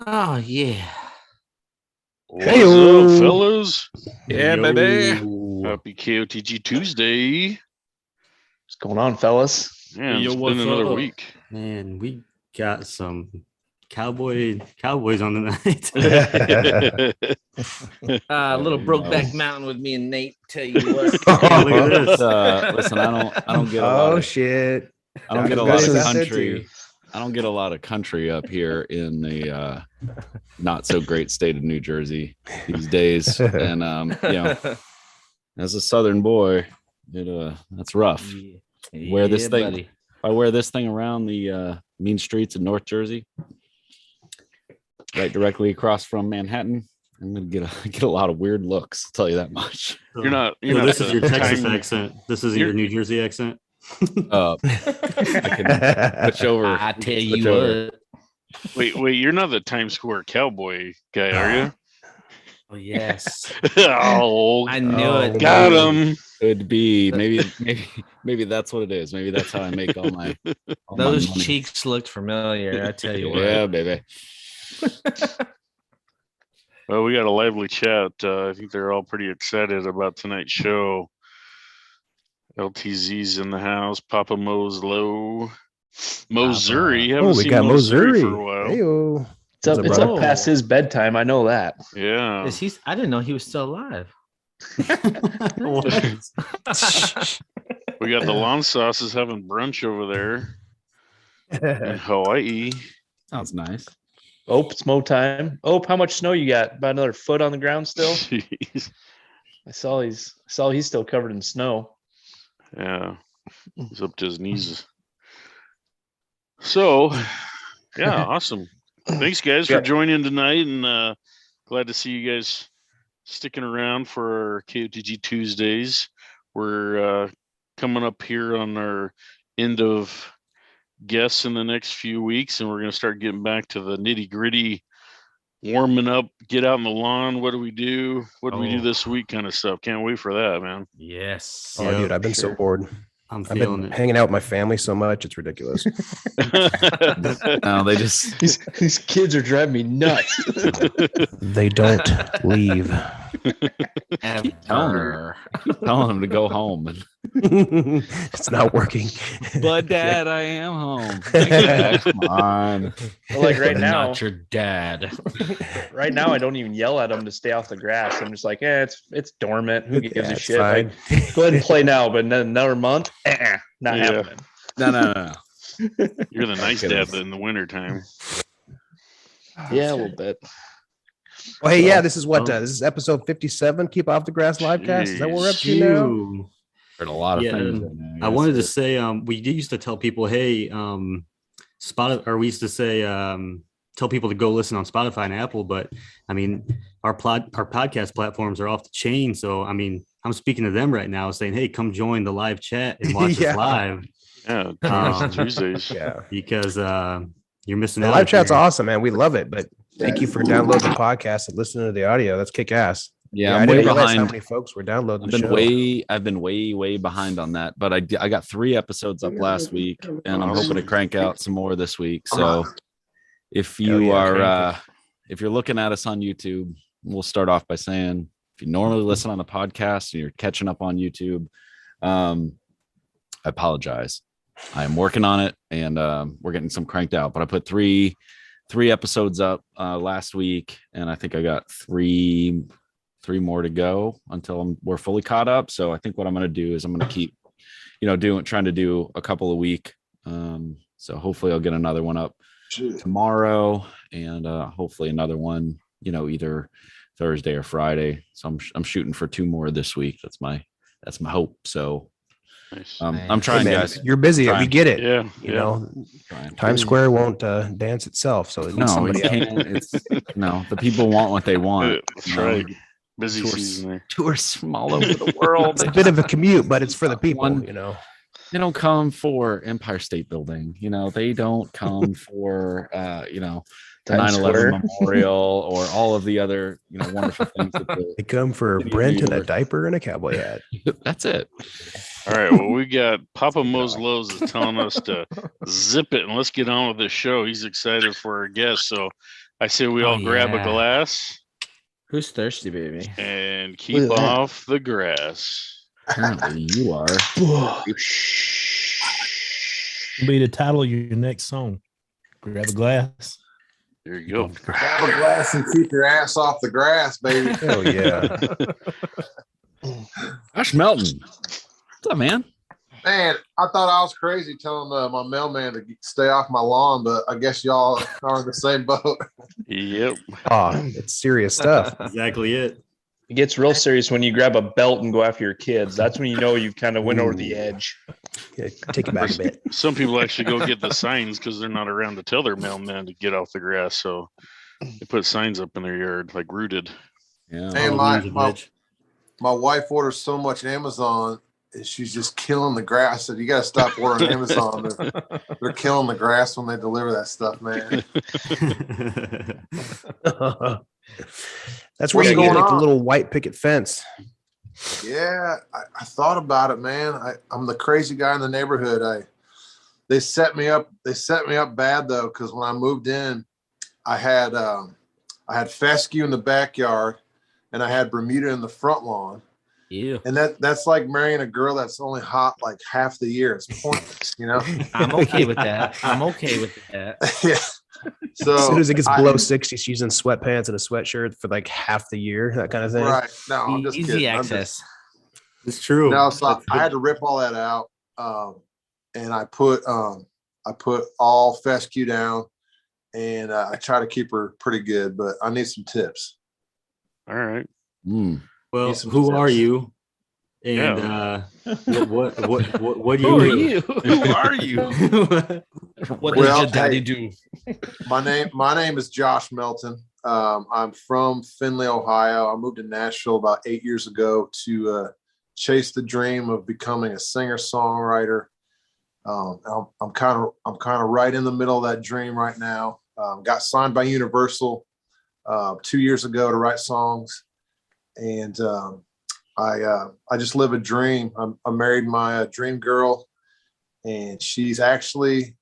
Oh, yeah. What's up, fellas? Yeah, baby. Happy KOTG Tuesday. What's going on, fellas? Man, Yo, it's what's been another up? week. Man, we got some cowboys on the night. A little Brokeback Mountain with me and Nate. Tell you what. Hey, look at this. Listen, I don't get a lot of shit. I don't get a Dr. lot Good's of out there country. too. I don't get a lot of country up here in the not so great state of New Jersey these days. And as a southern boy, that's rough. Wear this thing. Buddy. I wear this thing around the mean streets in North Jersey, right directly across from Manhattan. I'm gonna get a lot of weird looks. I'll tell you that much. You're not. This is your Texas time- accent. This is your New Jersey accent. I can switch over. I tell switch you over. what. Wait, you're not the Times Square cowboy guy, are you? Oh, yes. Oh, I knew Oh, it. got him. Could be maybe that's what it is. Maybe that's how I make all my Those money. cheeks looked familiar. I tell you what. Yeah, baby. Well, we got a lively chat. I think they're all pretty excited about tonight's show. LTZ's in the house. Papa Mo's low. Missouri. Haven't we seen got Missouri Missouri. for a while. Heyo. It's up, What's it's up, up brother? past his bedtime. I know that. Yeah. Is he? I didn't know he was still alive. We got the lawn sauces having brunch over there in Hawaii. Sounds nice. Oh, it's mow time. Oh, how much snow you got? About another foot on the ground still? Jeez. I saw he's still covered in snow. Yeah. He's up to his knees. So, yeah, awesome. Thanks, guys, for Yep. joining tonight, and glad to see you guys sticking around for our KOTG Tuesdays. We're coming up here on our end of guests in the next few weeks, and we're going to start getting back to the nitty gritty, warming up, get out on the lawn. What do we do? What do we do Oh. this week? Kind of stuff. Can't wait for that, man. Yes. Oh, dude, I've been so bored. I'm I've feeling been it. hanging out with my family so much. It's ridiculous. No, they just These kids are driving me nuts. They don't leave. telling them to go home. It's not working. But Dad, I am home. Come on. Well, like right now, Not your dad. right now, I don't even yell at them to stay off the grass. I'm just like, it's dormant. Who gives Yeah, a it's shit? fine. Like, go ahead and play now, but then another month, not Yeah. happening. No. You're the nice kidding. dad in the wintertime. Yeah, a little bit. Well, hey, yeah, this is what this is episode 57. Keep off the grass livecast. Is that what we're up to now? Phew. Heard a lot of Yeah, things. I wanted to say, we used to tell people, hey, we used to say, tell people to go listen on Spotify and Apple, but I mean, our podcast platforms are off the chain. So, I mean, I'm speaking to them right now saying, hey, come join the live chat and watch Yeah. us live Yeah, Tuesdays. Yeah. because you're missing The out. live if you're- chat's awesome, man. We love it. But thank you for downloading the podcast and listening to the audio. That's kick ass. Yeah, I I'm way didn't realize how behind. many folks were downloading I've the been show. I've been way behind on that, but I got 3 episodes up last week, and I'm hoping to crank out some more this week. So if Hell you yeah, are if you're looking at us on YouTube, we'll start off by saying if you normally listen on the podcast and you're catching up on YouTube, I apologize. I am working on it, and we're getting some cranked out. But I put three episodes up last week, and I think I got three more to go until we're fully caught up. So I think what I'm going to do is I'm going to keep, trying to do a couple a week. So hopefully I'll get another one up tomorrow, and hopefully another one, either Thursday or Friday. So I'm shooting for 2 more this week. That's my hope. So Nice. I'm trying, Hey, man, guys. you're busy. Trying. We get it. Yeah, You yeah. know, Trying. Times Square won't dance itself. So it needs No, somebody you else. can't. It's no. The people want what they want. That's right. Busy Tours. season there. Tours from all over the world. It's a bit of a commute, but it's for the people, One- you know. They don't come for Empire State Building. They don't come for the Times 9/11 Square. memorial or all of the other wonderful things. They come for City of Brent New in a York. diaper and a cowboy hat. That's it. All right. Well, we got Papa Mo's Lowe's is telling us to zip it and let's get on with the show. He's excited for our guest. So I say we all grab a glass Who's thirsty, baby? and keep off the grass. Apparently you are. Be the title of your next song. Grab a glass. There you go. Grab a glass and keep your ass off the grass, baby. Hell yeah. Gosh, Melton. What's up, man? Man, I thought I was crazy telling my mailman to stay off my lawn, but I guess y'all are in the same boat. Yep. Oh, it's serious stuff. Exactly it. It gets real serious when you grab a belt and go after your kids. That's when you know you've kind of went over the edge. Yeah, take it back a bit. Some people actually go get the signs because they're not around to tell their mailman to get off the grass. So they put signs up in their yard, like rooted. Yeah. Hey, Oh, my man's a bitch. wife orders so much Amazon, and she's just killing the grass. I said, you got to stop ordering Amazon. They're killing the grass when they deliver that stuff, man. That's where What's you get going like the on? little white picket fence. Yeah, I thought about it, man. I'm the crazy guy in the neighborhood. They set me up. They set me up bad though, because when I moved in, I had fescue in the backyard, and I had Bermuda in the front lawn. You. And that's like marrying a girl that's only hot like half the year. It's pointless, you know. I'm okay with that. I'm okay with that. Yeah. So As soon as it gets below 60, she's in sweatpants and a sweatshirt for like half the year, that kind of thing. right. No, I'm just Easy kidding. access. It's true. No, so I had to rip all that out, and I put all fescue down, and I try to keep her pretty good, but I need some tips. All right. Mm. Well, Need some who tips. are you? And what do you Who are do? you? Who are you? What Well, does your daddy hey. do? My name is Josh Melton. I'm from Findlay, Ohio. I moved to Nashville about 8 years ago to chase the dream of becoming a singer-songwriter. I'm kind of right in the middle of that dream right now. Got signed by Universal 2 years ago to write songs, and I just live a dream. I married my dream girl, and she's actually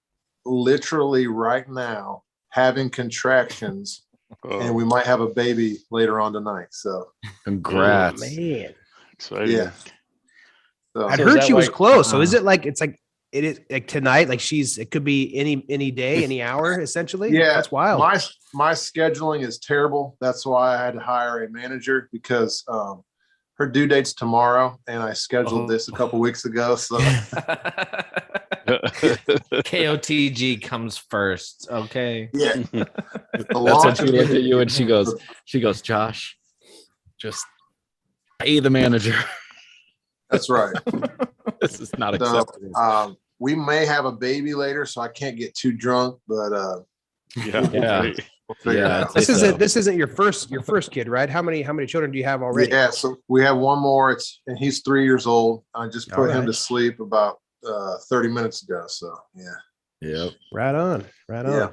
literally right now having contractions, and we might have a baby later on tonight. So Congrats. Man, Exciting. yeah. So, I So is heard that she was like- close. So is it like it is like tonight? Like it could be any day, any hour, essentially. yeah, That's wild. My scheduling is terrible. That's why I had to hire a manager, because her due date's tomorrow, and I scheduled this a couple weeks ago. So KOTG comes first. Okay. yeah, That's when she looked at you and she goes, Josh, just pay the manager. That's right. This is not So, acceptable. we may have a baby later, so I can't get too drunk, but Yeah. Yeah. Right. we'll figure it Yeah, out. This So- isn't your first kid, right? How many children do you have already? Yeah, so we have one more. And he's 3 years old. I just put him Alright. to sleep about 30 minutes ago. So yeah, Yep. Right on. Right on. Yeah.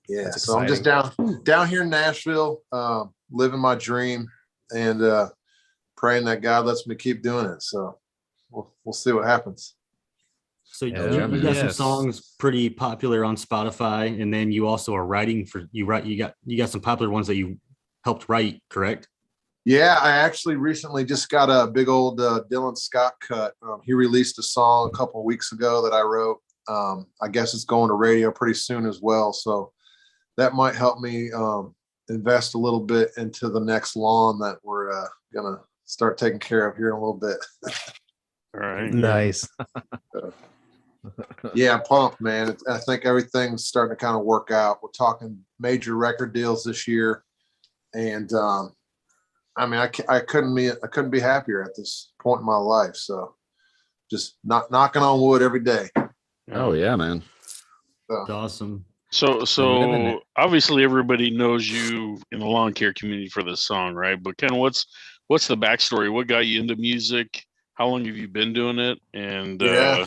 yeah. That's So I'm just down here in Nashville, living my dream, and praying that God lets me keep doing it. So we'll see what happens. So you Yeah. got some Yes. songs pretty popular on Spotify, and then you also are writing for you got some popular ones that you helped write, correct? Yeah, I actually recently just got a big old Dylan Scott cut. He released a song a couple of weeks ago that I wrote. I guess it's going to radio pretty soon as well. So that might help me invest a little bit into the next lawn that we're going to start taking care of here in a little bit. All right. Nice. Yeah, I'm pumped, man. I think everything's starting to kind of work out. We're talking major record deals this year. And I mean, I couldn't be happier at this point in my life. So just knocking on wood every day. Oh yeah, man. That's awesome. So living it. obviously everybody knows you in the lawn care community for this song, right? But Ken, what's the backstory? What got you into music? How long have you been doing it? And Yeah.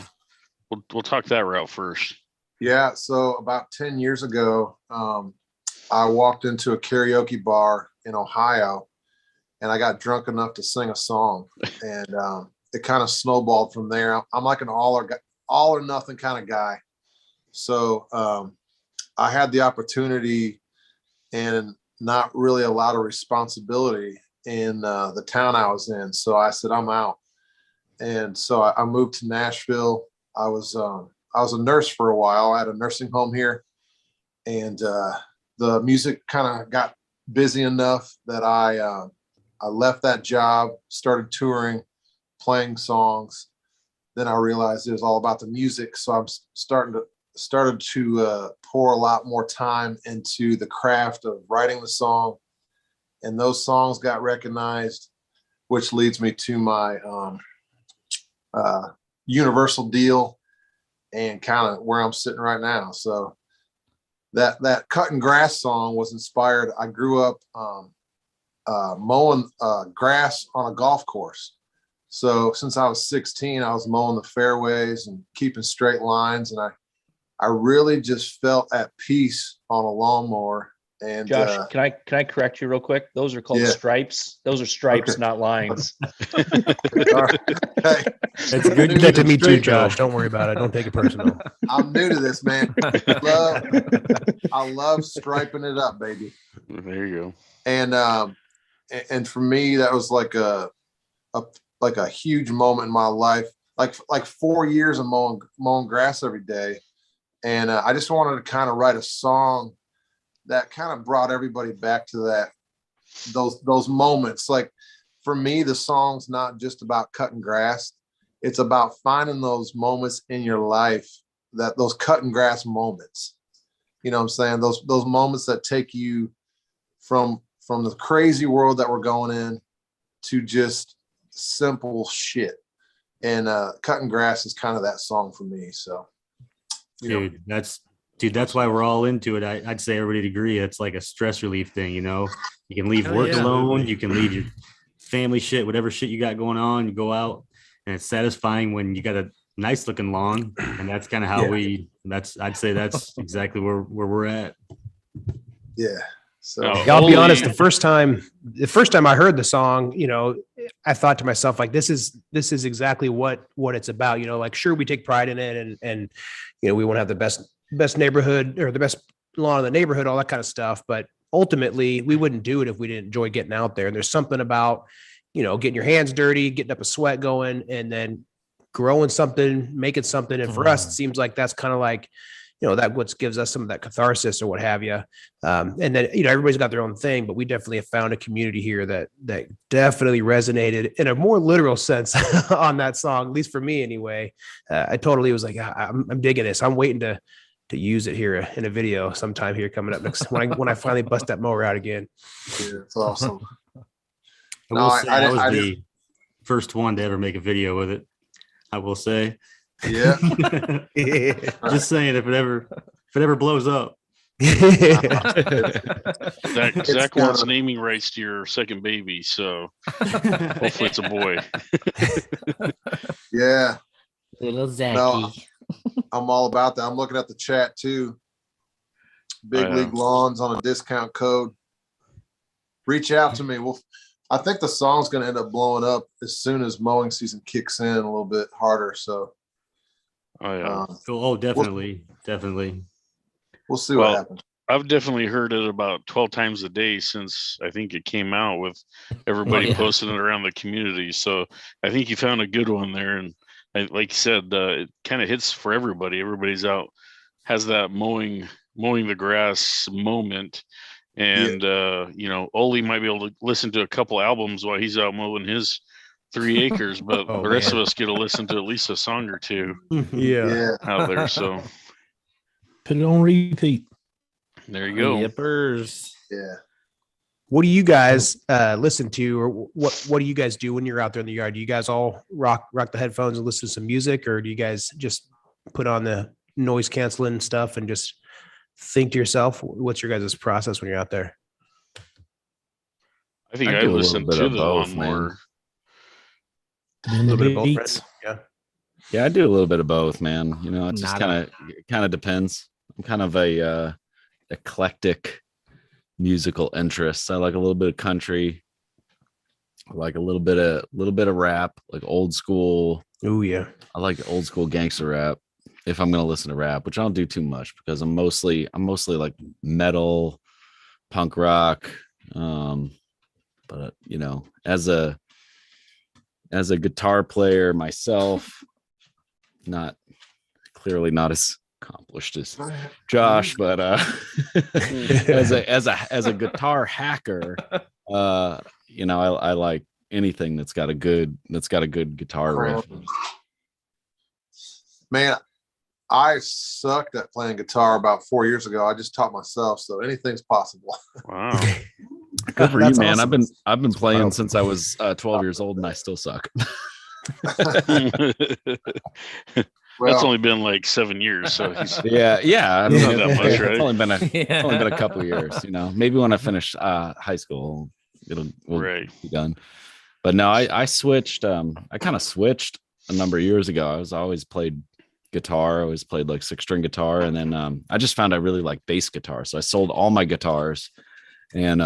we'll talk that route first. Yeah. So about 10 years ago, I walked into a karaoke bar in Ohio, and I got drunk enough to sing a song, and it kind of snowballed from there. I'm like an all or nothing kind of guy. So I had the opportunity and not really a lot of responsibility in the town I was in. So I said, I'm out. And so I moved to Nashville. I was a nurse for a while. I had a nursing home here, and the music kind of got busy enough that I left that job, started touring, playing songs. Then I realized it was all about the music. So I'm started to pour a lot more time into the craft of writing the song, and those songs got recognized, which leads me to my Universal deal and kind of where I'm sitting right now. So that cutting grass song was inspired. I grew up mowing grass on a golf course. So since I was 16, I was mowing the fairways and keeping straight lines. And I really just felt at peace on a lawnmower. And Josh, can I correct you real quick? Those are called stripes. Those are stripes, Okay. not lines. Hey, That's good. Do that to me too, Straight, Josh. Don't worry about it. Don't take it personal. I'm new to this, man. I love striping it up, baby. There you go. And for me, that was like a huge moment in my life. Like 4 years of mowing grass every day, and I just wanted to kind of write a song that kind of brought everybody back to those moments. Like for me, the song's not just about cutting grass. It's about finding those moments in your life, that those cutting grass moments, you know what I'm saying? Those moments that take you from the crazy world that we're going in to just simple shit. And cutting grass is kind of that song for me. So, Dude, that's why we're all into it. I'd say everybody'd agree. It's like a stress relief thing, you know. You can leave work alone. You can leave your family shit, whatever shit you got going on. You go out, and it's satisfying when you got a nice looking lawn. And that's kind of how I'd say that's exactly where we're at. Yeah. So I'll be honest. The first time I heard the song, you know, I thought to myself, like, this is exactly what it's about. You know, like, sure, we take pride in it, and you know, we want to have the best neighborhood or the best lawn in the neighborhood, all that kind of stuff. But ultimately, we wouldn't do it if we didn't enjoy getting out there. And there's something about, you know, getting your hands dirty, getting up a sweat going, and then growing something, making something. And for us, it seems like that's kind of like, you know, that what gives us some of that catharsis or what have you. And then, you know, everybody's got their own thing, but we definitely have found a community here that definitely resonated in a more literal sense on that song, at least for me anyway. I totally was like, I'm digging this. I'm waiting to use it here in a video sometime here coming up next when I finally bust that mower out again. yeah, it's awesome. I will say I was the first one to ever make a video with it. I will say. Yeah. Just saying, if it ever blows up. Zach wants naming rights to your second baby, so hopefully it's a boy. Yeah. Little Zachy. No, I'm all about that. I'm looking at the chat too. Big League Lawns on a discount code. Reach out to me. Well, I think the song's going to end up blowing up as soon as mowing season kicks in a little bit harder. So, Definitely. We'll see what happens. I've definitely heard it about 12 times a day since I think it came out, with everybody posting it around the community. So I think you found a good one there. And like you said, it kind of hits for everybody. Everybody's out, has that mowing the grass moment. And, you know, Olee might be able to listen to a couple albums while he's out mowing his 3 acres, but the rest of us get to listen to at least a song or two out there. So put it on repeat. There you go. Yippers. Yeah. What do you guys listen to, or what do you guys do when you're out there in the yard? Do you guys all rock the headphones and listen to some music, or do you guys just put on the noise canceling stuff and just think to yourself? What's your guys' process when you're out there? I think I listen to the lawnmower. A little bit of both, right? Yeah, I do a little bit of both, man. You know, it just kind of depends. I'm kind of a eclectic musical interests. I like a little bit of country. I like a little bit of rap, like old school. Oh yeah. I like old school gangster rap if I'm gonna listen to rap, which I don't do too much because I'm mostly like metal, punk rock. But you know, as a guitar player myself, clearly not as accomplished as Josh, but as a guitar hacker, you know, I like anything that's got a good guitar riff. Man, I sucked at playing guitar about 4 years ago. I just taught myself, so anything's possible. Wow. Good for you, That's man. awesome. I've been playing Wow. since I was 12 years old, and I still suck. That's only been like 7 years, so he's Yeah. I mean, Not that much, right? it's only been a couple of years. You know, maybe when I finish high school, we'll right. be done. But no, I switched. I kind of switched a number of years ago. I always played guitar. I always played like 6-string guitar, and then I just found I really like bass guitar. So I sold all my guitars, and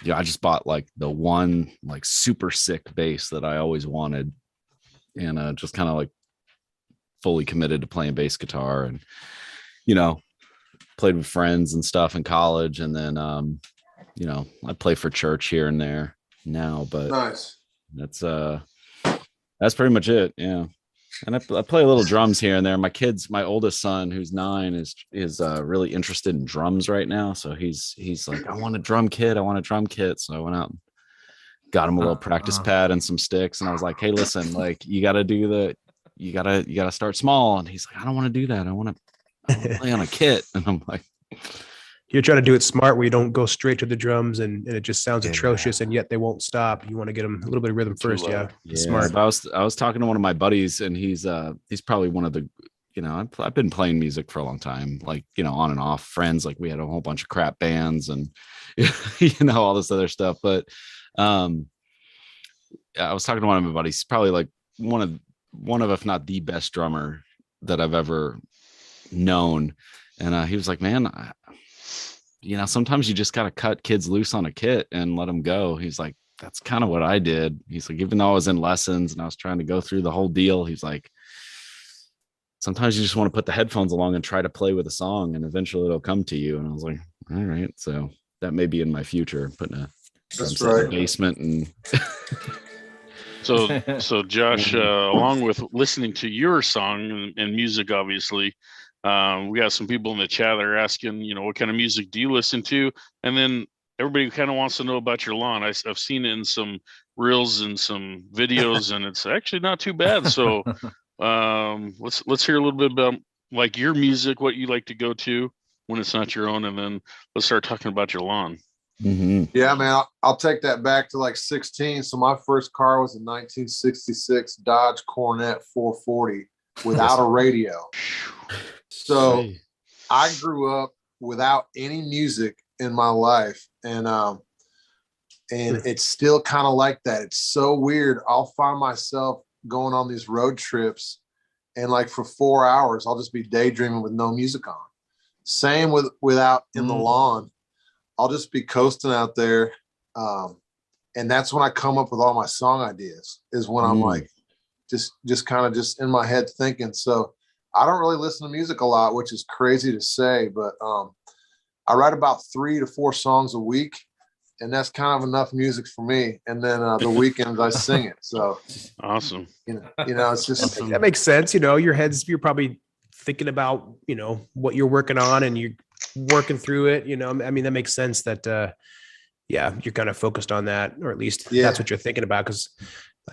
yeah, I just bought like the one like super sick bass that I always wanted, and just kind of like fully committed to playing bass guitar, and you know, played with friends and stuff in college, and then you know, I play for church here and there now, but Nice. that's pretty much it. Yeah. And I play a little drums here and there. My oldest son, who's 9, is really interested in drums right now. So he's like, I want a drum kit. So I went out and got him a little practice pad and some sticks. And I was like, hey, listen, like you gotta start small. And he's like, I don't want to do that. I want to play on a kit. And I'm like, You're trying to do it smart where you don't go straight to the drums and it just sounds atrocious, and yet they won't stop. You want to get them a little bit of rhythm first. Yeah. Smart. But I was talking to one of my buddies, and he's probably one of the, you know, I've been playing music for a long time, like, you know, on and off friends. Like we had a whole bunch of crap bands and, you know, all this other stuff. But I was talking to one of my buddies. He's probably like one of, if not the best drummer that I've ever known. And he was like, man, you know, sometimes you just got to cut kids loose on a kit and let them go. He's like, that's kind of what I did. He's like, even though I was in lessons and I was trying to go through the whole deal, he's like, sometimes you just want to put the headphones along and try to play with a song, and eventually it'll come to you. And I was like, all right. So that may be in my future, putting a drum set in the basement. And so Josh, along with listening to your song and music, obviously, we got some people in the chat that are asking, you know, what kind of music do you listen to? And then everybody kind of wants to know about your lawn. I've seen it in some reels and some videos, and it's actually not too bad. So let's hear a little bit about like your music, what you like to go to when it's not your own, and then let's start talking about your lawn. Mm-hmm. Yeah, man, I'll take that back to like 16. So my first car was a 1966 Dodge Corvette 440 without a radio. So I grew up without any music in my life, and it's still kind of like that. It's so weird. I'll find myself going on these road trips, and like for 4 hours, I'll just be daydreaming with no music on. Same without in the lawn. I'll just be coasting out there, and that's when I come up with all my song ideas. Is when I'm like, just kind of just in my head thinking. So I don't really listen to music a lot, which is crazy to say, but I write about 3 to 4 songs a week, and that's kind of enough music for me. And then the weekends I sing it. So awesome. You know, it's just that makes sense. You know, you're probably thinking about, you know, what you're working on, and you're working through it. You know, I mean, that makes sense that you're kind of focused on that, or at least that's what you're thinking about, because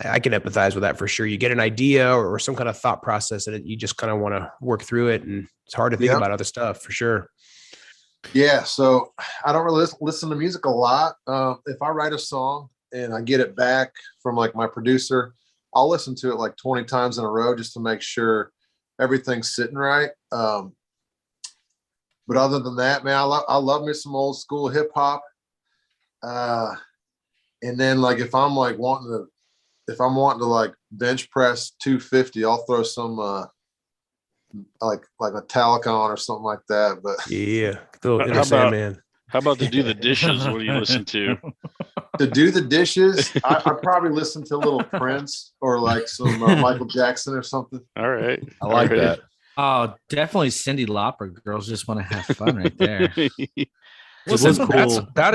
I can empathize with that for sure. You get an idea or some kind of thought process, and you just kind of want to work through it, and it's hard to think about other stuff for sure. Yeah, so I don't really listen to music a lot. If I write a song and I get it back from like my producer, I'll listen to it like 20 times in a row just to make sure everything's sitting right. But other than that, man, I love me some old school hip hop. And then like if I'm wanting to like bench press 250, I'll throw some like Metallica on or something like that. But how about to do the dishes? What do you listen to? To do the dishes, I probably listen to a little Prince or like some Michael Jackson or something. All right, I like that. Oh, definitely Cyndi Lauper. Girls just want to have fun right there. Listen, was cool. that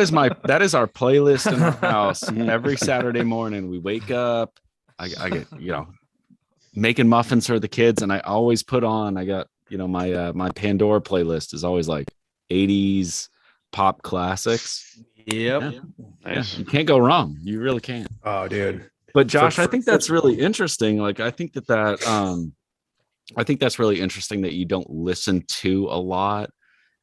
is our playlist in our house. Every Saturday morning we wake up. I get making muffins for the kids, and I always put on. I got my Pandora playlist is always like 80s pop classics. Yep. Nice. You can't go wrong. You really can't. Oh, dude. But Josh, I think that's really interesting. Like, I think that's really interesting that you don't listen to a lot,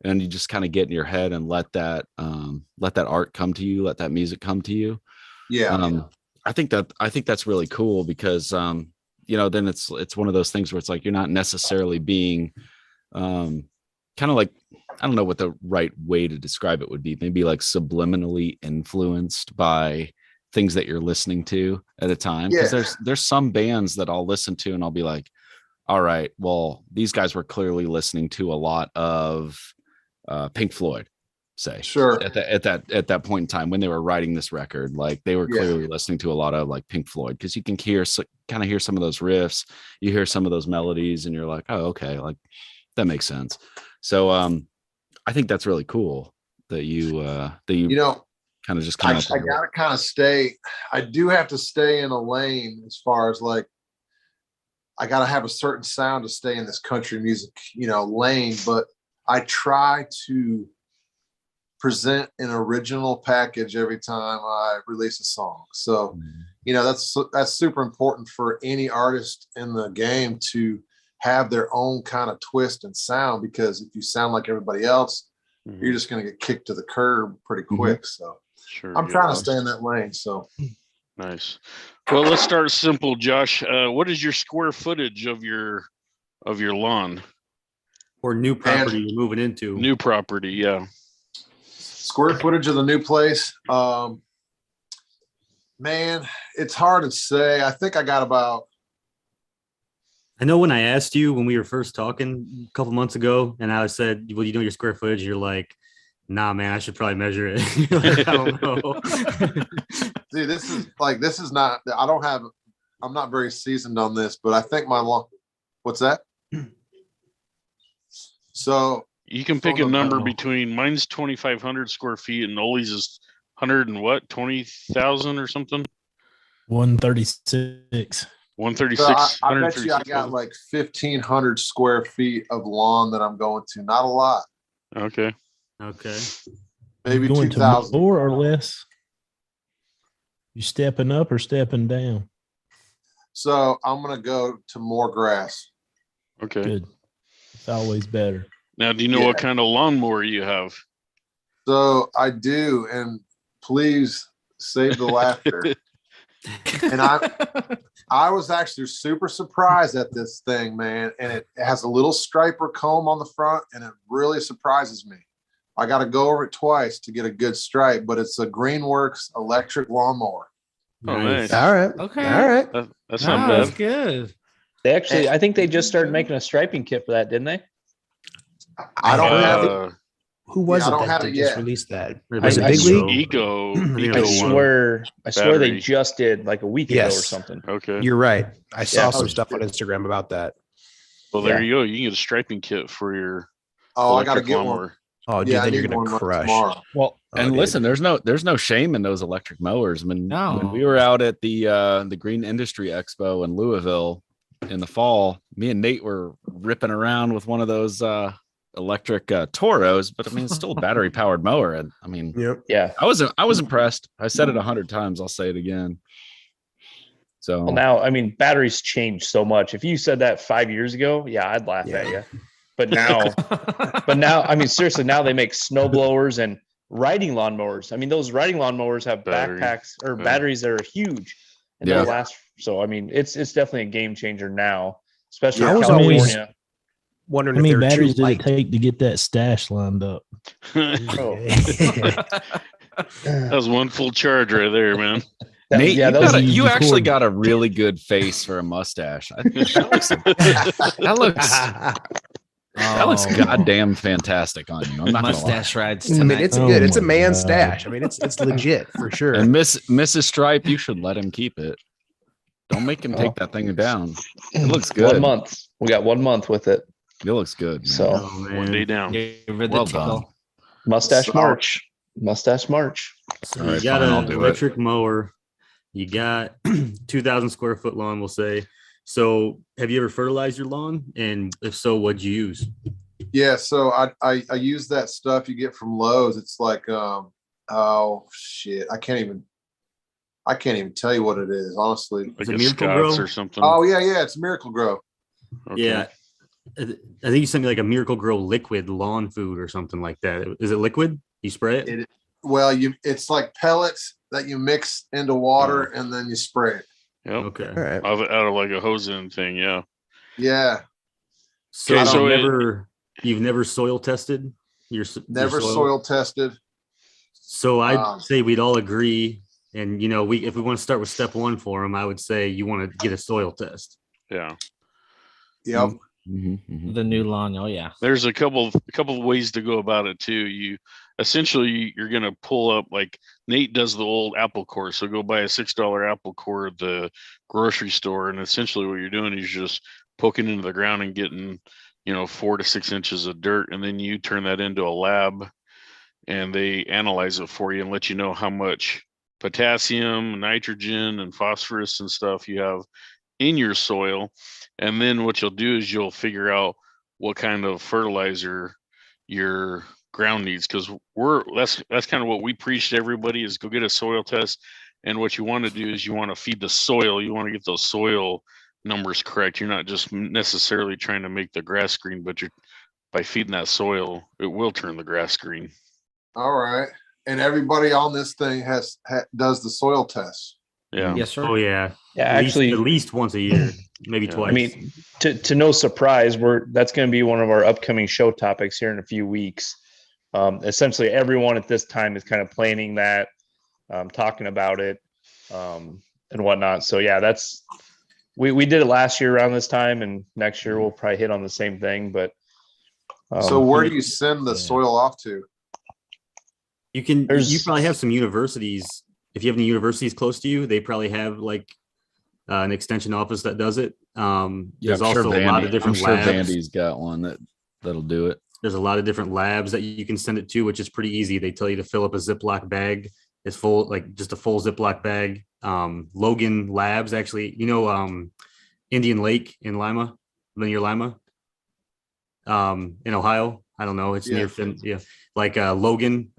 and you just kind of get in your head and let that art come to you, let that music come to you. Yeah. I think that's really cool because then it's one of those things where it's like you're not necessarily being kind of like, I don't know what the right way to describe it would be, maybe like subliminally influenced by things that you're listening to at a time. Because there's some bands that I'll listen to and I'll be like, all right, well, these guys were clearly listening to a lot of Pink Floyd, say. Sure. At that point in time when they were writing this record, like they were clearly listening to a lot of like Pink Floyd, because you can hear some of those riffs, you hear some of those melodies, and you're like, oh, okay, like that makes sense. So I think that's really cool that you kind of just I gotta kind of stay. I do have to stay in a lane as far as like I gotta have a certain sound to stay in this country music, lane. But I try to present an original package every time I release a song. So, that's super important for any artist in the game to have their own kind of twist and sound, because if you sound like everybody else, you're just going to get kicked to the curb pretty quick. So Sure, I'm trying to stay in that lane. So nice. Well, let's start simple, Josh. What is your square footage of your lawn Or new property you're moving into? New property, yeah. square footage of the new place. Man, it's hard to say. I think I got about. I know when I asked you when we were first talking a couple months ago, and I said, well, you know your square footage, you're like, nah, man, I should probably measure it. Like, I don't know. See, this is not, I'm not very seasoned on this, but I think my lawn, what's that? So you can pick a number between mine's 2,500 square feet and Olee's is 100 and what, 20,000 or something? 136. 136. So I bet you I got like 1,500 square feet of lawn that I'm going to. Not a lot. Okay. Maybe Going 2,000. to more or less. You stepping up or stepping down? So I'm going to go to more grass. Okay. Good. It's always better. Now, do you know what kind of lawnmower you have? So I do, and please save the laughter. And I was actually super surprised at this thing, man. And it has a little striper comb on the front, and it really surprises me. I got to go over it twice to get a good stripe, but it's a Greenworks electric lawnmower. Oh, nice. All right. Okay. All right. That's not bad. That's good. They actually, I think they just started making a striping kit for that, didn't they? I don't have it. Who was I don't it have that it just yet. released that? I Was it I Big saw League? Eco I one. I swear they Battery. just did like a week ago or Yes. something. Okay. You're right. I saw Yeah. some stuff on Instagram about that. Well, there you go. You can get a striping kit for your Oh, I got to electric get lawnmower. one. Oh, dude, Yeah, I then you're need gonna one crush. tomorrow. Well, Oh, and dude. listen, there's no shame in those electric mowers. I mean, No. when we were out at the Green Industry Expo in Louisville in the fall, me and Nate were ripping around with one of those electric Toros, but I mean, it's still a battery powered mower. And I mean, Yep. Yeah. I was impressed. I said it 100 times. I'll say it again. So Well, now, I mean, batteries change so much. If you said that 5 years ago, yeah, I'd laugh at you. But now, I mean, seriously, now they make snow blowers and riding lawnmowers. I mean, those riding lawnmowers have Battery. backpacks or Yeah. batteries that are huge and Yeah. they'll last. So, I mean, it's definitely a game changer now, especially I in was California. Wondering How if many they were batteries too did it light. take to get that stash lined up? That was one full charge right there, man. Nate, yeah, you, those got are you easy actually cord. got a really good face for a mustache. That looks goddamn fantastic on you. I'm not gonna lie. Mustache rides I tonight. mean, it's Oh good. It's a my man God. stash. I mean, it's legit for sure. And Mrs. Stripe, you should let him keep it. Don't make him take that thing down. It looks good. 1 month. We got 1 month with it. It looks good. Man. So Oh, man. One day down. Give her the Well tickle. done. Mustache So- March. Mustache March. So All you right, got fine, I'll an do it. electric mower. You got 2,000 square foot lawn, we'll say. So have you ever fertilized your lawn? And if so, what'd you use? Yeah, so I use that stuff you get from Lowe's. It's like oh shit, I can't even tell you what it is, honestly. Like it a Miracle Scott's Grow? or something. Oh yeah, it's Miracle Grow. Okay. Yeah. I think you sent me like a Miracle Grow liquid lawn food or something like that. Is it liquid? You spray it? Well, it's like pellets that you mix into water and then you spray it. Yep. Okay. All right. Out of like a hose in thing. Yeah. Yeah, So, Okay, so you've never soil tested your never soil tested. So I'd say we'd all agree. And, if we want to start with step one for them, I would say you want to get a soil test. Yeah. Yep. The new lawn. Oh yeah. There's a couple of ways to go about it too. You're gonna pull up, like Nate does the old apple core. So go buy a $6 apple core at the grocery store, and essentially what you're doing is just poking into the ground and getting 4 to 6 inches of dirt, and then you turn that into a lab, and they analyze it for you and let you know how much potassium, nitrogen, and phosphorus and stuff you have in your soil. And then what you'll do is you'll figure out what kind of fertilizer your ground needs, because that's kind of what we preach to everybody is go get a soil test. And what you want to do is you want to feed the soil. You want to get those soil numbers correct. You're not just necessarily trying to make the grass green, but by feeding that soil, it will turn the grass green. All right. And everybody on this thing does the soil test. Yeah. Yes, sir. Oh yeah. Yeah, At actually, least once a year, maybe Yeah. twice. I mean, to no surprise, that's going to be one of our upcoming show topics here in a few weeks. Essentially, everyone at this time is kind of planning that, talking about it, and whatnot. So yeah, we did it last year around this time, and next year we'll probably hit on the same thing. But So where do you send the soil off to? you there's- probably have some universities. If you have any universities close to you, they probably have like an extension office that does it. There's also a lot of different labs. Vandy's got one that'll do it. There's a lot of different labs that you can send it to, which is pretty easy. They tell you to fill up a Ziploc bag. It's full, like just a full Ziploc bag. Logan Labs, actually, Indian Lake in Lima, near Lima, in Ohio. I don't know. It's near like Logan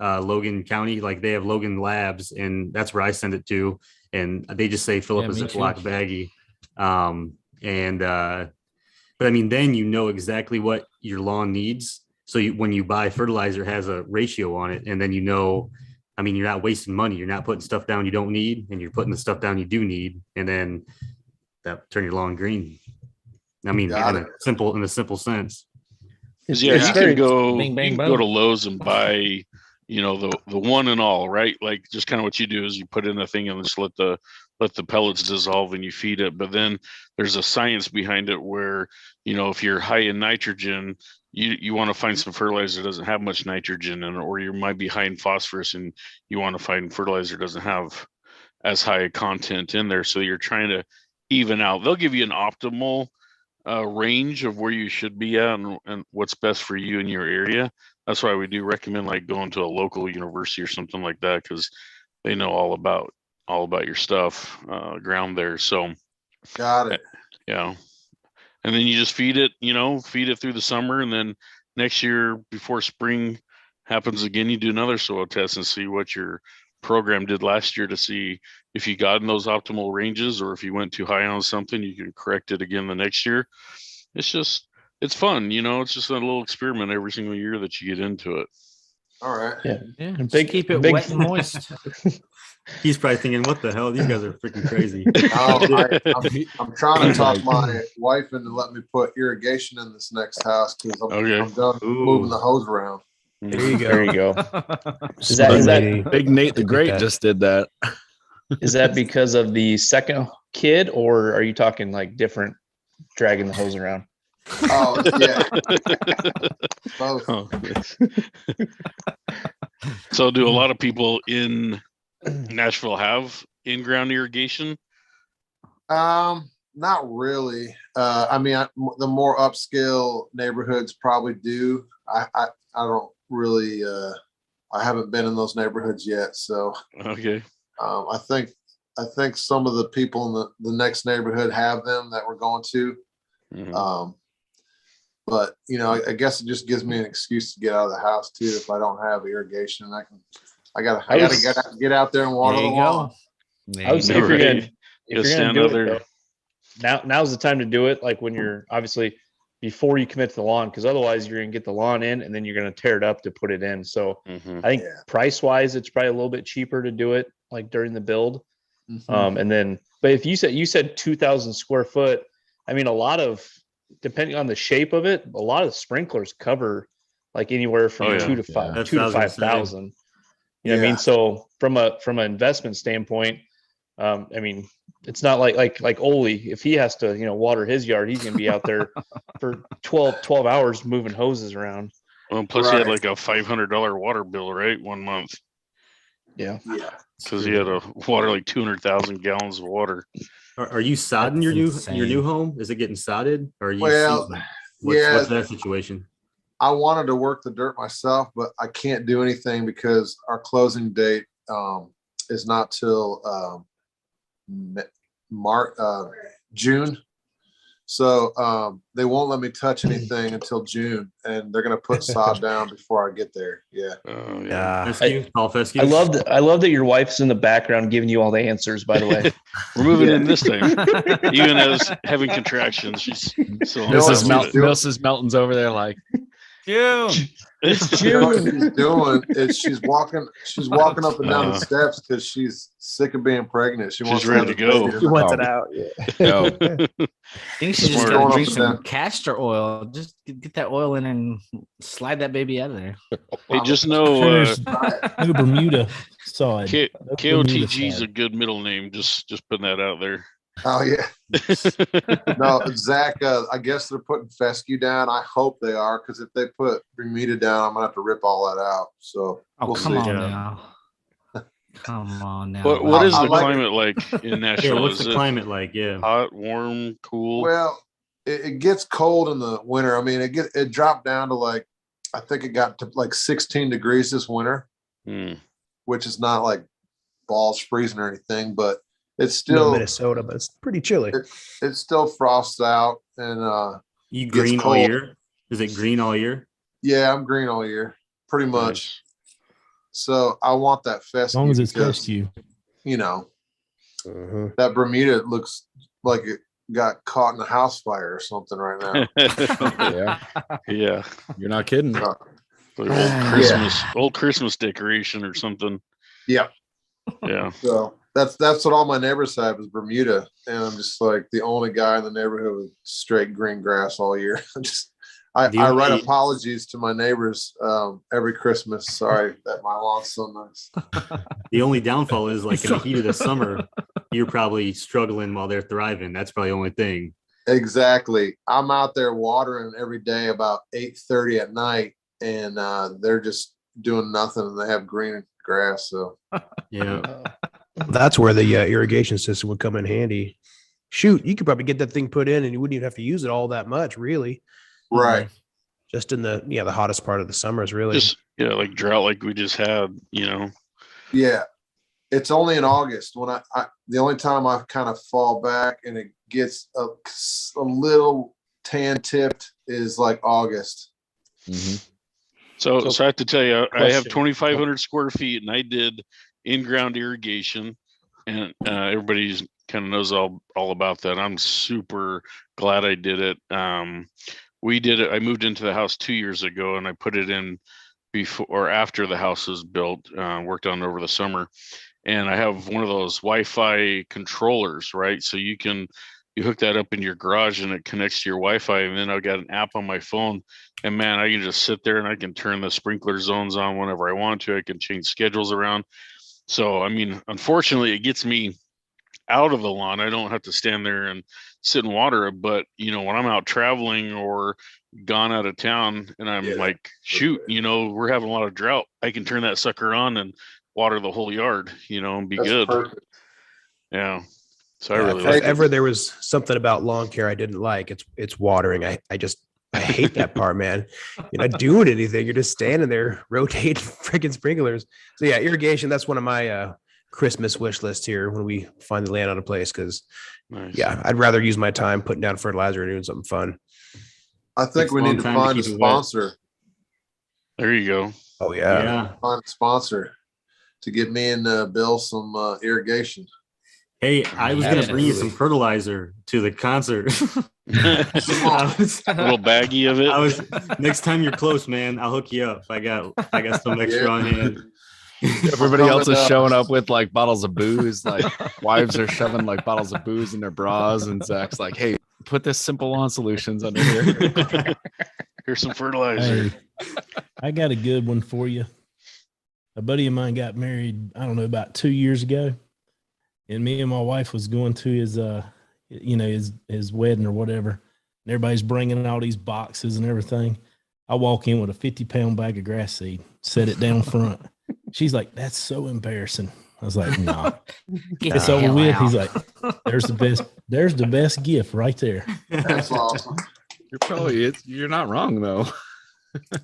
County. Like they have Logan Labs, and that's where I send it to. And they just say fill up a me Ziploc too. baggie. But I mean, then you know exactly what your lawn needs. So when you buy fertilizer, it has a ratio on it, and then you're not wasting money. You're not putting stuff down you don't need, and you're putting the stuff down you do need, and then that turn your lawn green. I mean, Got in a simple sense. Yeah, It's you very- can go. Bing, bang, you can go to boom. Lowe's and buy, the one and all, right? Like just kind of what you do is you put in a thing and just let the pellets dissolve and you feed it. But then there's a science behind it where if you're high in nitrogen, you want to find some fertilizer that doesn't have much nitrogen in it, or you might be high in phosphorus and you want to find fertilizer that doesn't have as high a content in there. So you're trying to even out. They'll give you an optimal range of where you should be at and what's best for you in your area. That's why we do recommend like going to a local university or something like that, because they know all about your stuff ground there. So Got it. yeah. And then you just feed it through the summer, and then next year before spring happens again, you do another soil test and see what your program did last year to see if you got in those optimal ranges, or if you went too high on something, you can correct it again the next year. It's fun, it's just a little experiment every single year that you get into it. All right. Yeah. And Just keep it wet and moist. He's probably thinking, "What the hell? These guys are freaking crazy." I'm trying to talk my wife into letting me put irrigation in this next house because I'm done moving the hose around. There you go. There you go. Is that Big Nate the Look at Great that. just did that. is that because of the second kid, or are you talking like different dragging the hose around? Oh yeah, both. Oh, yes. So do a lot of people in Nashville have in-ground irrigation? Not really. The more upscale neighborhoods probably do. I don't really I haven't been in those neighborhoods yet. So Okay. I think some of the people in the next neighborhood have them that we're going to. Mhm. But you know, I guess it just gives me an excuse to get out of the house too if I don't have irrigation. I gotta get out there and water There the you lawn. go. I would say if you're Right. gonna do it, though, now's the time to do it. Like when you're obviously before you commit to the lawn, because otherwise you're gonna get the lawn in and then you're gonna tear it up to put it in. So Mhm. I think Yeah. price wise, it's probably a little bit cheaper to do it like during the build. Mhm. And then, but if you said 2,000 square foot, I mean, depending on the shape of it, a lot of sprinklers cover like anywhere from Oh, yeah. 2 to Yeah. 5, That's 2 what I to was gonna say. 5,000. You know what I mean? So from an investment standpoint, I mean, it's not like Olee, if he has to, water his yard, he's going to be out there for 12 hours moving hoses around. Well, plus he had Right. like a $500 water bill, right? 1 month. Yeah. Yeah. Because he had to water like 200,000 gallons of water. Are you sodding your That's new insane. home? Is it getting sodded? Or are you Well, seasoned? yeah. What's that situation? I wanted to work the dirt myself, but I can't do anything because our closing date is not till June. So they won't let me touch anything until June, and they're gonna put sod down before I get there. Yeah. Oh, yeah. Fescue? Paul Fescue? I love that your wife's in the background giving you all the answers, by the way. We're moving Yeah. in this time. Even as having contractions, she's still on Mrs. top of it. Mrs. Melton's over there like, June. It's You know what June. she's doing is she's walking up and down the Uh. steps because she's sick of being pregnant. She wants ready have to a go. baby She wants Oh. it out. yo, I think she just Smart. got to Going drink up some and castor oil. Just get that oil in and slide that baby out of there. Hey, just know No Bermuda sod. K- No Bermuda KOTG is sod. a good middle name. Just putting that out there. Oh yeah. No, Zach, I guess they're putting fescue down. I hope they are, because if they put Bermuda down, I'm gonna have to rip all that out. So Oh, we'll come see. on Yeah. now. Come on now. What is I the like- climate like in Yeah, Nashville? what's Is the it climate like? Yeah. hot, warm, cool? Well, it gets cold in the winter. I mean, it dropped down to like, I think it got to like 16 degrees this winter, Hmm. which is not like balls freezing or anything, but it's No still Minnesota, but it's pretty chilly. it still frosts out, and You gets green all cold. year? Is it green all year? yeah, I'm green all year, pretty much. Nice. So I want that As fescue long as it's because, fescue. you know, Mhm. that Bermuda looks like it got caught in a house fire or something right now. yeah, Yeah. you're not kidding. Uh, Like old Christmas decoration or something. Yeah. Yeah. So that's what all my neighbors have is Bermuda, and I'm just like the only guy in the neighborhood with straight green grass all year. I write only- apologies to my neighbors every Christmas. Sorry that my lawn's so nice. The only downfall is like in the heat of the summer, you're probably struggling while they're thriving. That's probably the only thing. Exactly. I'm out there watering every day about 8:30 at night, and they're just doing nothing, and they have green grass. So Yeah. That's where the irrigation system would come in handy. Shoot, you could probably get that thing put in and you wouldn't even have to use it all that much, really. right. Just in the hottest part of the summers, really. Just like drought like we just had, Yeah. It's only in August when I the only time I kind of fall back and it gets a little tan tipped is like August. Mhm. So I have to tell you, I have Question. 2,500 square feet, and I did in-ground irrigation, and everybody's kind of knows all about that. I'm super glad I did it. We did it. I moved into the house 2 years ago, and I put it in before or after the house was built. Worked on it over the summer, and I have one of those Wi-Fi controllers, right? So you hook that up in your garage, and it connects to your Wi-Fi, and then I've got an app on my phone. And man, I can just sit there and I can turn the sprinkler zones on whenever I want to. I can change schedules around. So, I mean, unfortunately, it gets me out of the lawn. I don't have to stand there and sit and water it. But, when I'm out traveling or gone out of town and I'm like, shoot, we're having a lot of drought, I can turn that sucker on and water the whole yard, and be That's good. perfect. Yeah. So I Yeah, really if like it. ever there was something about lawn care I didn't like, it's watering. I just I hate that part, man. You're not doing anything. You're just standing there rotating freaking sprinklers. So yeah, irrigation, that's one of my Christmas wish lists here when we finally land on a place. Cause Nice. yeah, I'd rather use my time putting down fertilizer and doing something fun. I think Takes a we long need to time to find a keep it wet. sponsor. There you go. Oh yeah. Yeah. Find a sponsor to get me and Bill some irrigation. Hey, I was gonna bring you some fertilizer to the concert. I was, Little baggie of it. I was next time you're close, man. I'll hook you up. I got some extra on hand. Everybody else is showing up with like bottles of booze. Like wives are shoving like bottles of booze in their bras, and Zach's like, "Hey, put this Simple Lawn Solutions under here." Here's some fertilizer. Hey, I got a good one for you. A buddy of mine got married, I don't know, about 2 years ago. And me and my wife was going to his, his wedding or whatever. And everybody's bringing all these boxes and everything. I walk in with a 50-pound bag of grass seed, set it down front. She's like, "That's so embarrassing." I was like, "Nah, it's over with." He's like, "There's the best gift right there." That's awesome. You're not wrong though.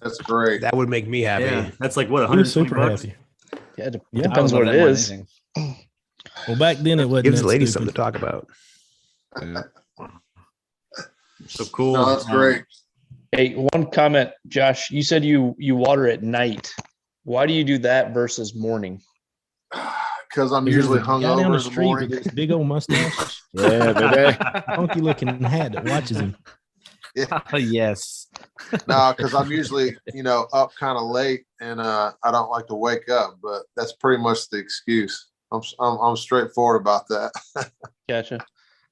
That's great. That would make me happy. Yeah, that's like what, He was 120 super bucks? happy. Yeah, Yeah, depends what it is. Well, back then it wasn't. Gives that the ladies stupid. something to talk about. Yeah. So cool. No, that's great. Hey, one comment, Josh. You said you water at night. Why do you do that versus morning? Because I'm There's usually a guy down hungover the in the street morning. with this big old mustache, Yeah, baby. funky looking hat that watches him. Yes. No, because I'm usually, up kind of late and I don't like to wake up, but that's pretty much the excuse. I'm straightforward about that. Gotcha.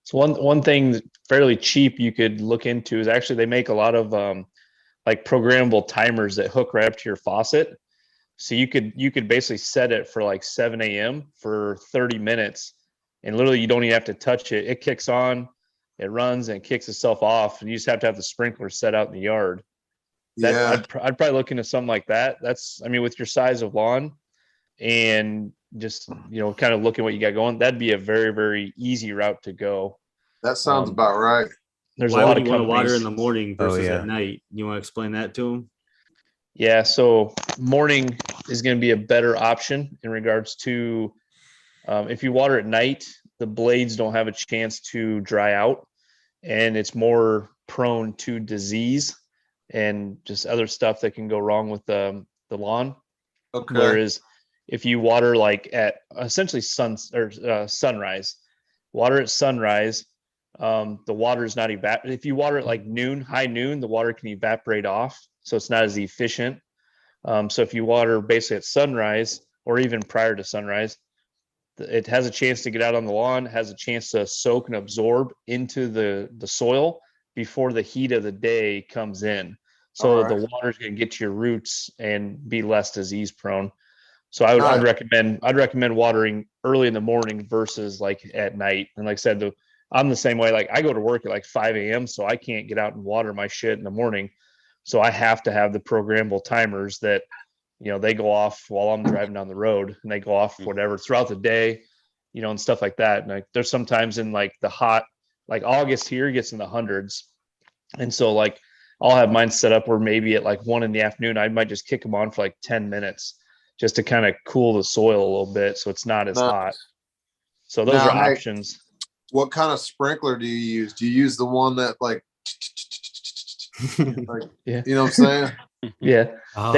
So one thing that fairly cheap you could look into is actually they make a lot of like programmable timers that hook right up to your faucet. So you could basically set it for like 7 a.m. for 30 minutes, and literally you don't even have to touch it. It kicks on, it runs, and kicks itself off, and you just have to have the sprinkler set out in the yard. Yeah. I'd probably look into something like that. With your size of lawn and just, kind of looking what you got going, that'd be a very, very easy route to go. That sounds about right. There's Why a lot would of you want to water companies. in the morning versus yeah. at night? You want to explain that to them? Yeah, so morning is going to be a better option in regards to if you water at night, the blades don't have a chance to dry out, and it's more prone to disease and just other stuff that can go wrong with the lawn. Okay. Whereas if you water like at essentially sunrise, water at sunrise, the water is not if you water at like high noon, the water can evaporate off. So it's not as efficient. So if you water basically at sunrise or even prior to sunrise, it has a chance to get out on the lawn, has a chance to soak and absorb into the soil before the heat of the day comes in. So All right. the water is going to get to your roots and be less disease prone. So I'd recommend watering early in the morning versus like at night. And like I said, I'm the same way. Like I go to work at like 5 a.m. so I can't get out and water my shit in the morning. So I have to have the programmable timers that, they go off while I'm driving down the road, and they go off whatever throughout the day, and stuff like that. And like, there's sometimes in like the hot, like August here gets in the hundreds. And so like, I'll have mine set up where maybe at like 1 p.m, I might just kick them on for like 10 minutes just to kind of cool the soil a little bit. So it's not as hot. So those are options. What kind of sprinkler do you use? Do you use the one that like, Yeah. You know what I'm saying? Yeah. Oh,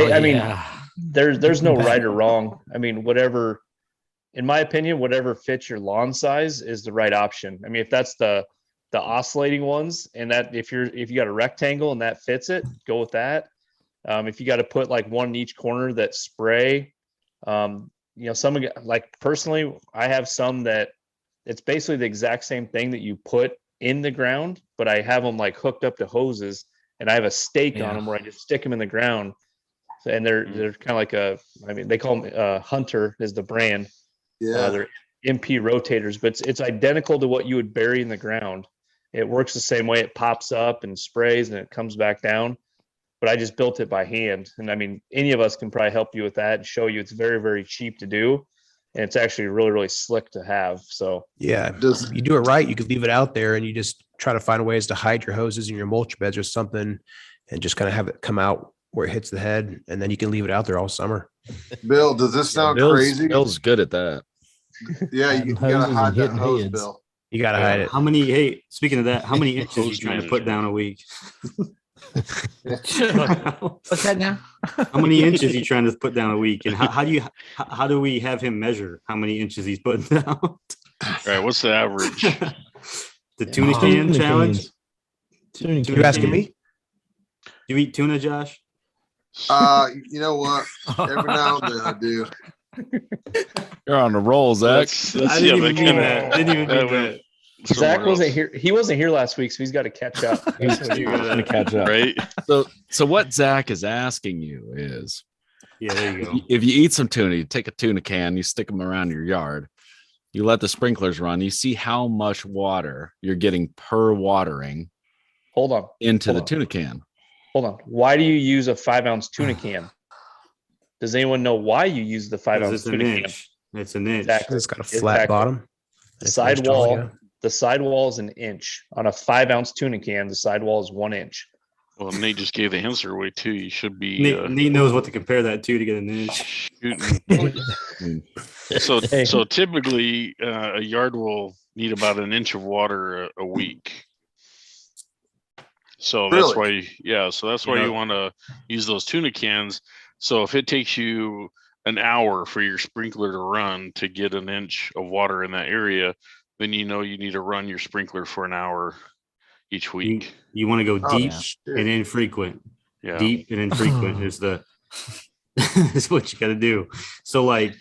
There's no right or wrong. I mean, whatever, in my opinion, whatever fits your lawn size is the right option. I mean, if that's the oscillating ones, and that if you got a rectangle and that fits it, go with that. If you got to put like one in each corner that spray, some like personally, I have some that it's basically the exact same thing that you put in the ground, but I have them like hooked up to hoses, and I have a stake on them where I just stick them in the ground. And they're kind of like they call them Hunter is the brand. Yeah. They're MP rotators, but it's identical to what you would bury in the ground. It works the same way. It pops up and sprays and it comes back down. But I just built it by hand. And I mean, any of us can probably help you with that and show you it's very, very cheap to do. and it's actually really, really slick to have. So Yeah. Does You do it right, you could leave it out there and you just try to find ways to hide your hoses and your mulch beds or something and just kind of have it come out where it hits the head. And then you can leave it out there all summer. Bill, does this sound Bill's, crazy? Bill's good at that. Yeah, you Hiding gotta hoses and hide that hitting hose, heads. Bill. You got to hide it. How many? Hey, speaking of that, how many inches you Hose trying to put down a week? What's that now? How many inches you trying to put down a week, and how do we have him measure how many inches he's putting down? All right, what's the average? The tuna can Tuna challenge. cans. Tuna You You cans. asking me? Do you eat tuna, Josh? You know what? Every now and then I do. You're on the roll, Zach. I didn't even mean that. Didn't even mean that. Zach wasn't here. He wasn't here last week, so he's got to catch up. He's gonna catch up. Right? So what Zach is asking you is, Yeah, there you go. if you eat some tuna, you take a tuna can, you stick them around your yard, you let the sprinklers run, you see how much water you're getting per watering Hold on. into Hold the on. tuna can. Hold on. Why do you use a 5-ounce tuna can? Does anyone know why you use the 5-ounce It's an tuna can? inch. It's an inch. Exactly. It's got a flat Exactly. bottom. The It's nice side tall, wall, yeah. the side wall is an inch. On a 5-ounce tuna can, the side wall is 1 inch. Well, Nate just gave the answer away too. You should be Nate knows what to compare that to get an inch. shooting. So Hey. so typically a yard will need about an inch of water a week. So that's why, so that's why you want to use those tuna cans. So if it takes you an hour for your sprinkler to run to get an inch of water in that area, then you know you need to run your sprinkler for an hour each week. You want to go Oh, deep shit. and infrequent. Yeah. Deep and infrequent is the is what you got to do. So like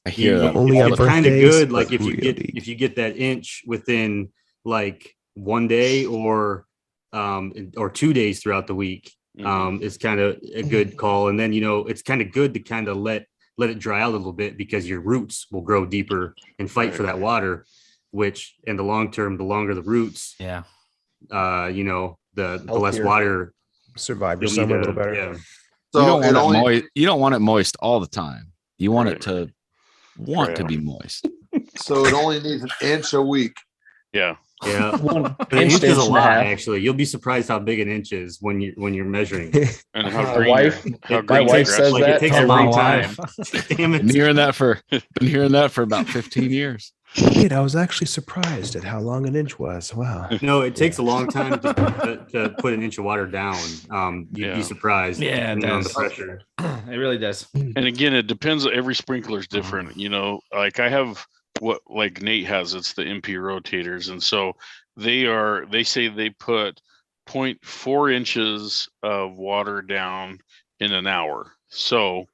I hear that. Only on it's kind of birthdays, good. Like but if you real get deep. if you get that inch within like 1 day or 2 days throughout the week, Mhm. it's kind of a good call. And then it's kind of good to kind of let it dry out a little bit because your roots will grow deeper and fight for that water, which in the long term, the longer the roots, Yeah. the less Healthier. water Survive your you'll need summer a to- little better. Yeah. So you don't it want only it moist. You don't want it moist all the time. You want it Right. to want to Right. be moist. so it only needs an inch a week. Yeah. Yeah. One But an inch inch to is a inch and a lot, half. actually. You'll be surprised how big an inch is when you're measuring. And how My green wife- how my green wife the grass says is. Like that it takes a every long time. time. Damn Been it. hearing that for about 15 years. Kid, I was actually surprised at how long an inch was. Wow. No, it takes a long time to put an inch of water down. You'd Yeah. be surprised. Yeah, it depending on the does. pressure. It really does. And again, it depends. Every sprinkler is different. Like I have what like Nate has. It's the MP rotators, and so they say they put 0.4 inches of water down in an hour. So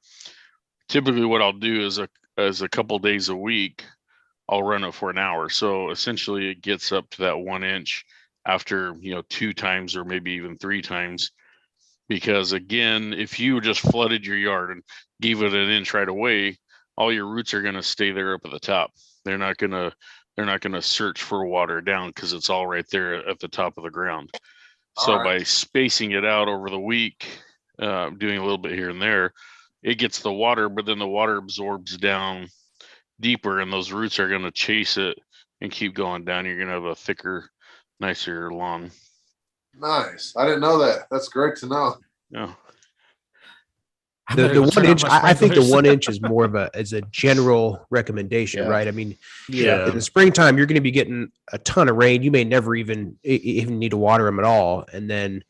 typically, what I'll do is a couple days a week, I'll run it for an hour. So essentially, it gets up to that 1 inch after 2 times or maybe even 3 times. Because again, if you just flooded your yard and gave it an inch right away, all your roots are going to stay there up at the top. They're not going to search for water down because it's all right there at the top of the ground. So All right. by spacing it out over the week, doing a little bit here and there, it gets the water, but then the water absorbs down deeper and those roots are going to chase it and keep going down. You're going to have a thicker, nicer lawn. Nice. I didn't know that. That's great to know. Yeah. I The better go 1 turn off inch, my I think the sprinklers. 1 inch is more of a general recommendation, Yeah. right? I mean, Yeah. in the springtime, you're going to be getting a ton of rain. You may never even need to water them at all. And then,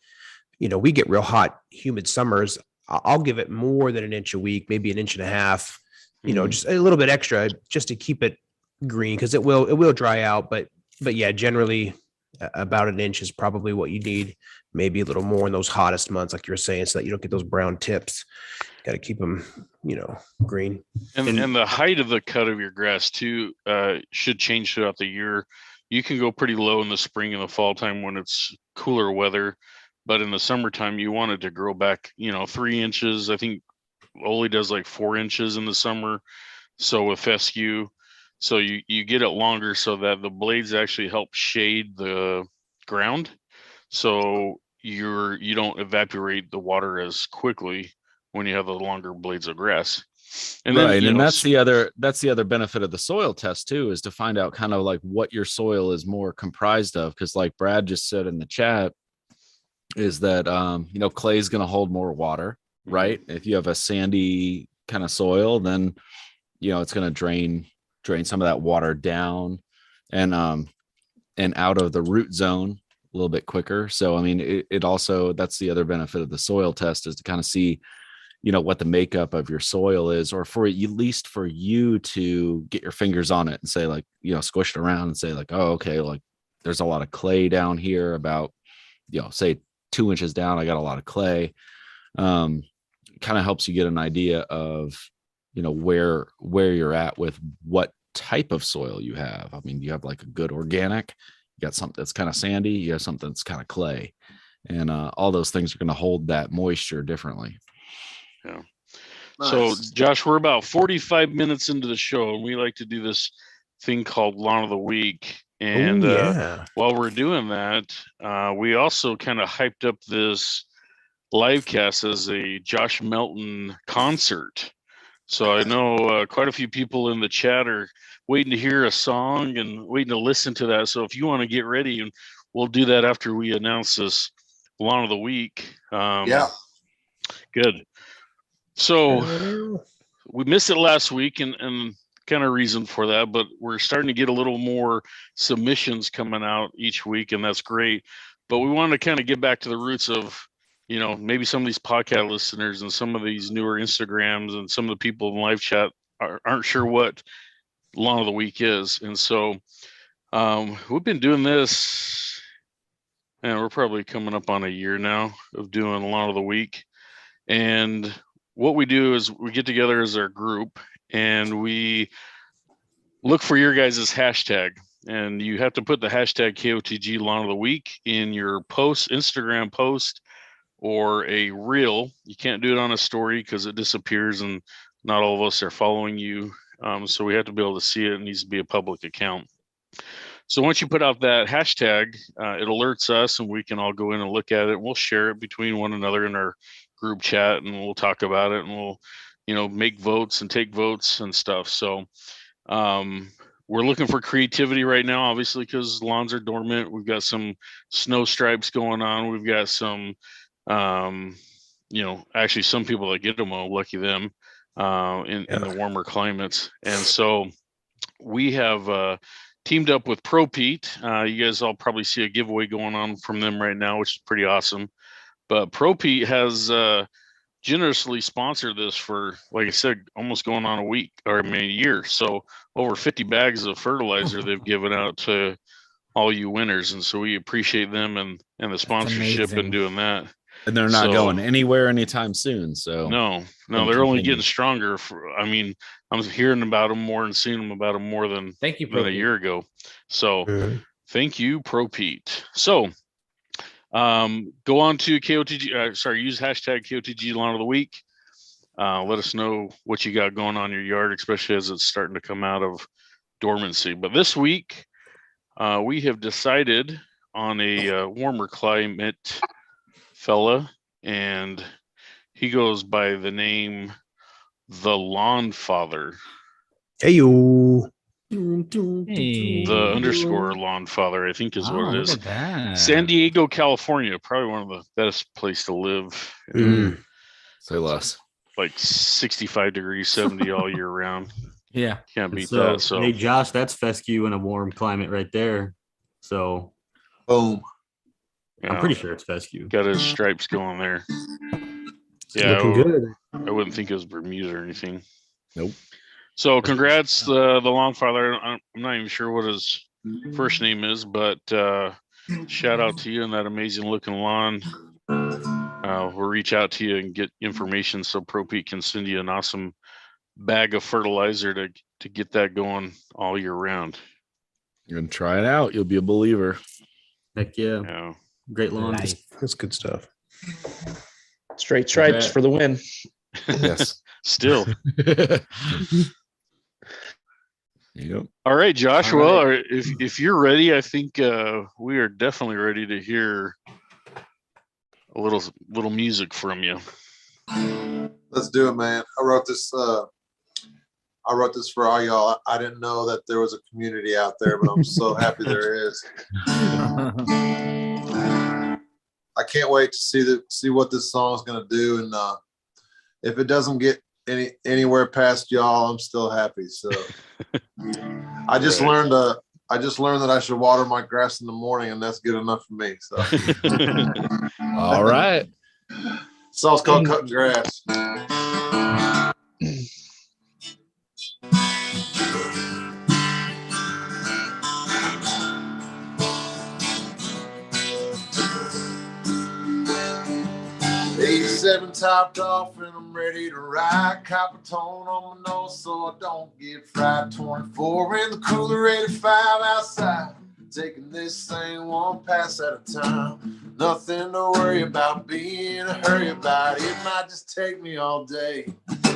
we get real hot, humid summers. I'll give it more than an inch a week, maybe an inch and a half, Mhm. just a little bit extra just to keep it green because it will dry out. But yeah, generally about an inch is probably what you need. Maybe a little more in those hottest months, like you were saying, so that you don't get those brown tips. Got to keep them, green. And the height of the cut of your grass too should change throughout the year. You can go pretty low in the spring and the fall time when it's cooler weather, but in the summertime you want it to grow back 3 inches. I think Olee does like 4 inches in the summer, so with fescue, so you get it longer so that the blades actually help shade the ground, so you don't evaporate the water as quickly when you have the longer blades of grass. And then, right. you And know, that's the other benefit of the soil test too, is to find out kind of like what your soil is more comprised of. Cause like Brad just said in the chat, is that clay is going to hold more water, right? If you have a sandy kind of soil, then it's going to drain some of that water down and out of the root zone a little bit quicker. So I mean, it also, that's the other benefit of the soil test, is to kind of see what the makeup of your soil is, or for at least for you to get your fingers on it and say, like, squish it around and say like, oh, okay, like there's a lot of clay down here, about say 2 inches down, I got a lot of clay. Kind of helps you get an idea of where you're at with what type of soil you have. I mean, you have like a good organic, you got something that's kind of sandy, you have something that's kind of clay, and all those things are going to hold that moisture differently. Yeah. Nice. So, Josh, we're about 45 minutes into the show, and we like to do this thing called Lawn of the Week. And while we're doing that, we also kind of hyped up this livecast as a Josh Melton concert. So I know quite a few people in the chat are waiting to hear a song and waiting to listen to that. So if you want to get ready, and we'll do that after we announce this Lawn of the Week. Yeah. Good. So we missed it last week, and kind of reason for that, but we're starting to get a little more submissions coming out each week, and that's great. But we want to kind of get back to the roots of, maybe some of these podcast listeners and some of these newer Instagrams and some of the people in live chat aren't sure what Lawn of the Week is. And so we've been doing this, and we're probably coming up on a year now of doing Lawn of the Week. And what we do is we get together as our group, and we look for your guys' hashtag. And you have to put the hashtag KOTG Lawn of the Week in your post, Instagram post, or a reel. You can't do it on a story because it disappears and not all of us are following you. So we have to be able to see it. It needs to be a public account. So once you put out that hashtag, it alerts us, and we can all go in and look at it. We'll share it between one another in our group chat, and we'll talk about it, and we'll make votes and take votes and stuff. So we're looking for creativity right now, obviously, because lawns are dormant. We've got some snow stripes going on. We've got some actually some people that get them, lucky them, in the warmer climates. And so we have teamed up with Pro Pete. You guys all probably see a giveaway going on from them right now, which is pretty awesome. But Pro Pete has generously sponsored this for, like I said, almost going on a year. So over 50 bags of fertilizer they've given out to all you winners. And so we appreciate them and the sponsorship and doing that. And they're not going anywhere anytime soon. So no, they're only getting stronger. I'm hearing about them more and seeing them about them more than a year ago. So thank you, Pro Pete. So go on to KOTG. Use hashtag KOTG Lawn of the Week. Let us know what you got going on in your yard, especially as it's starting to come out of dormancy. But this week, we have decided on a warmer climate fella, and he goes by the name The Lawn Father. Hey you. The underscore Lawn Father, I think, is what it is. San Diego, California, probably one of the best place to live. Say less. Like 65 degrees, 70 all year round. Yeah, can't beat that. So hey, Josh, that's fescue in a warm climate right there. So boom. I'm pretty sure it's fescue. Got his stripes going there. Yeah, looking good. I wouldn't think it was Bermuda or anything. Nope. So congrats, the Lawn Father. I'm not even sure what his first name is, but shout out to you and that amazing looking lawn. We'll reach out to you and get information so Pro Pete can send you an awesome bag of fertilizer to get that going all year round. You're gonna try it out. You'll be a believer. Heck yeah. Great lawn. That's good stuff. Straight stripes for the win. Yes. Still. Yep. All right, Josh. Well, if you're ready, I think we are definitely ready to hear a little music from you. Let's do it, man. I wrote this I wrote this for all y'all. I didn't know that there was a community out there, but I'm so happy there is. I can't wait to see what this song is gonna do, and if it doesn't get anywhere past y'all, I'm still happy. So I just learned that I should water my grass in the morning, and that's good enough for me. So All right. song's called Cutting Grass. 87 topped off and I'm ready to ride. Copper tone on my nose so I don't get fried. 24 in the cooler, 85 outside. Taking this thing one pass at a time. Nothing to worry about, being in a hurry about. It might just take me all day.